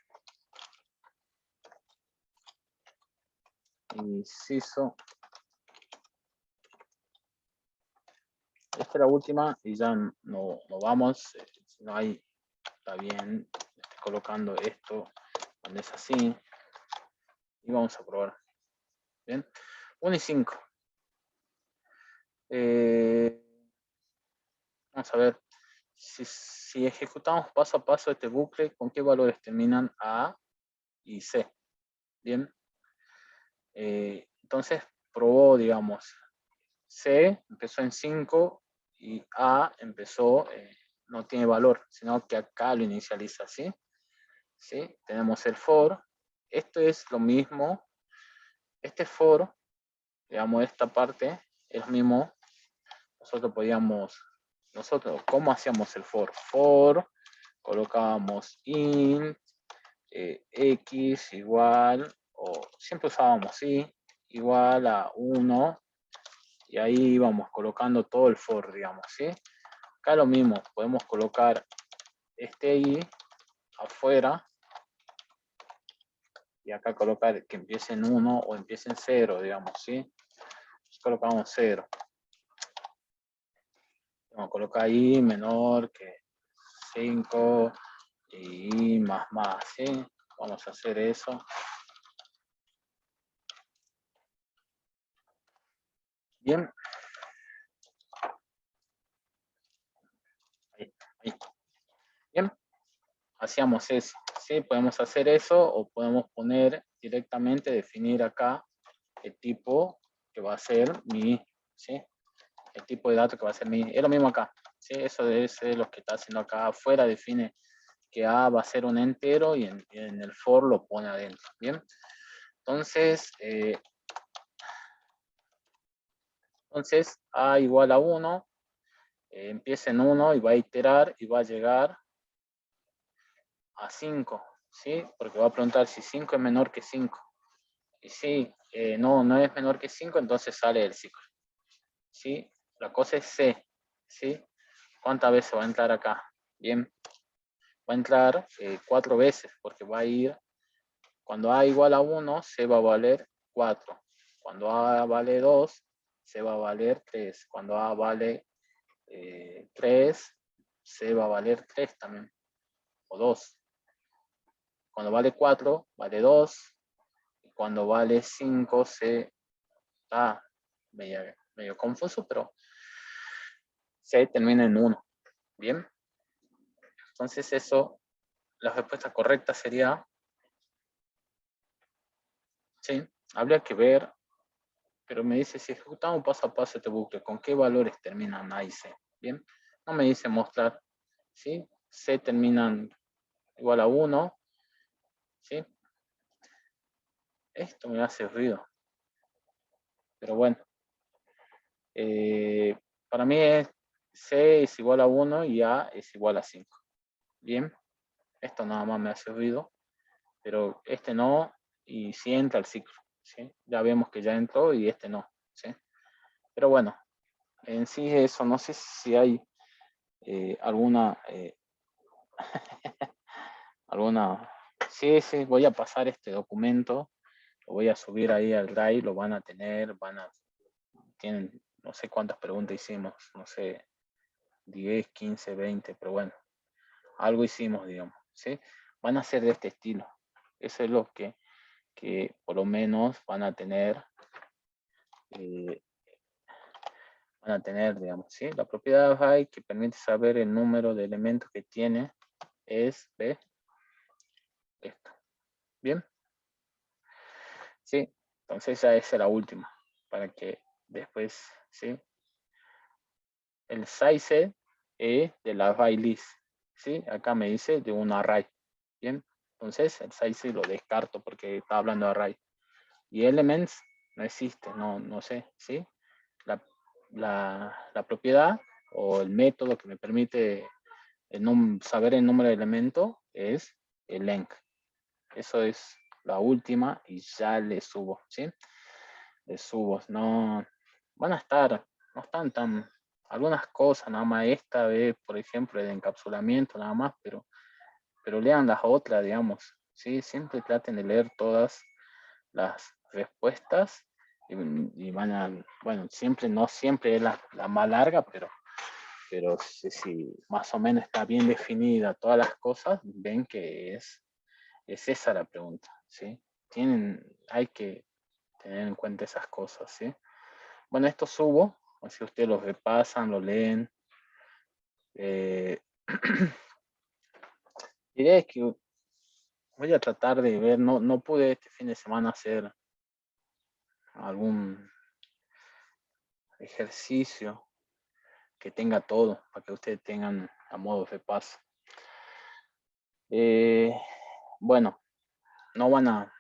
Inciso. Esta es la última y ya no vamos. Si no hay, está bien. Estoy colocando esto cuando es así. Y vamos a probar. Bien. 1 y 5. Vamos a ver. Si ejecutamos paso a paso este bucle, ¿con qué valores terminan A y C? Bien. Entonces probó, digamos, C empezó en 5 y A empezó, no tiene valor, sino que acá lo inicializa, ¿sí? ¿Sí? Tenemos el for. Esto es lo mismo. Este for, digamos, esta parte es lo mismo. Nosotros, ¿cómo hacíamos el for? For, colocábamos int, x igual, o siempre usábamos y, igual a 1, y ahí íbamos colocando todo el for, digamos, ¿sí? Acá lo mismo, podemos colocar este i afuera, y acá colocar que empiece en 1 o empiece en 0, digamos, ¿sí? Colocamos 0. Vamos a colocar i menor que 5 y más, ¿sí? Vamos a hacer eso. Bien. Ahí. Bien. Hacíamos eso, ¿sí? Podemos hacer eso o podemos poner directamente, definir acá el tipo que va a ser mi, ¿sí? El tipo de dato que va a ser mi, es lo mismo acá, ¿sí? Eso es lo que está haciendo acá afuera, define que A va a ser un entero y en el for lo pone adentro, ¿bien? Entonces A igual a 1, empieza en 1 y va a iterar y va a llegar a 5, ¿sí? Porque va a preguntar si 5 es menor que 5. Y si no es menor que 5, entonces sale del ciclo. ¿Sí? La cosa es C, ¿sí? ¿Cuántas veces va a entrar acá? Bien, va a entrar 4 veces, porque va a ir, cuando A igual a 1, C va a valer 4. Cuando A vale 2, C va a valer 3. Cuando A vale 3, C va a valer 3 también, o 2. Cuando vale 4, vale 2. Y cuando vale 5, C está medio confuso, pero C termina en 1. Bien. Entonces eso, la respuesta correcta sería, sí, habría que ver, pero me dice si ejecutamos paso a paso este bucle, ¿con qué valores terminan A y C? Bien. No me dice mostrar, ¿sí? C terminan igual a 1, ¿sí? Esto me hace ruido. Pero bueno. Para mí C es igual a 1 y A es igual a 5. Bien. Esto nada más me hace ruido. Pero este no, y sí entra el ciclo, ¿sí? Ya vemos que ya entró y este no, ¿sí? Pero bueno, en sí eso, no sé si hay alguna, sí, voy a pasar este documento, lo voy a subir ahí al Drive, lo van a tener, tienen, no sé cuántas preguntas hicimos, no sé, 10, 15, 20, pero bueno, algo hicimos, digamos, ¿sí? Van a ser de este estilo. Eso es lo que por lo menos van a tener, digamos, ¿sí? La propiedad de array que permite saber el número de elementos que tiene es de esto. ¿Bien? Sí, entonces esa es la última, para que después, ¿sí? El size es de la array list, ¿sí? Acá me dice de un array, ¿bien? Entonces el size lo descarto porque está hablando de array. Y elements no existe, no sé, ¿sí? La propiedad o el método que me permite saber el número de elementos es el length. Eso es la última y ya le subo, ¿sí? Le subo, no van a estar, no están tan, algunas cosas nada más esta vez, por ejemplo, el encapsulamiento nada más, pero lean las otras, digamos, ¿sí? Siempre traten de leer todas las respuestas y van a, bueno, no siempre es la más larga, pero si más o menos está bien definida todas las cosas, ven que es esa la pregunta, ¿sí? Hay que tener en cuenta esas cosas, ¿sí? Bueno, esto subo, así ustedes lo repasan, lo leen. La idea es que voy a tratar de ver, no pude este fin de semana hacer algún ejercicio que tenga todo, para que ustedes tengan a modo de repaso. Bueno, no van a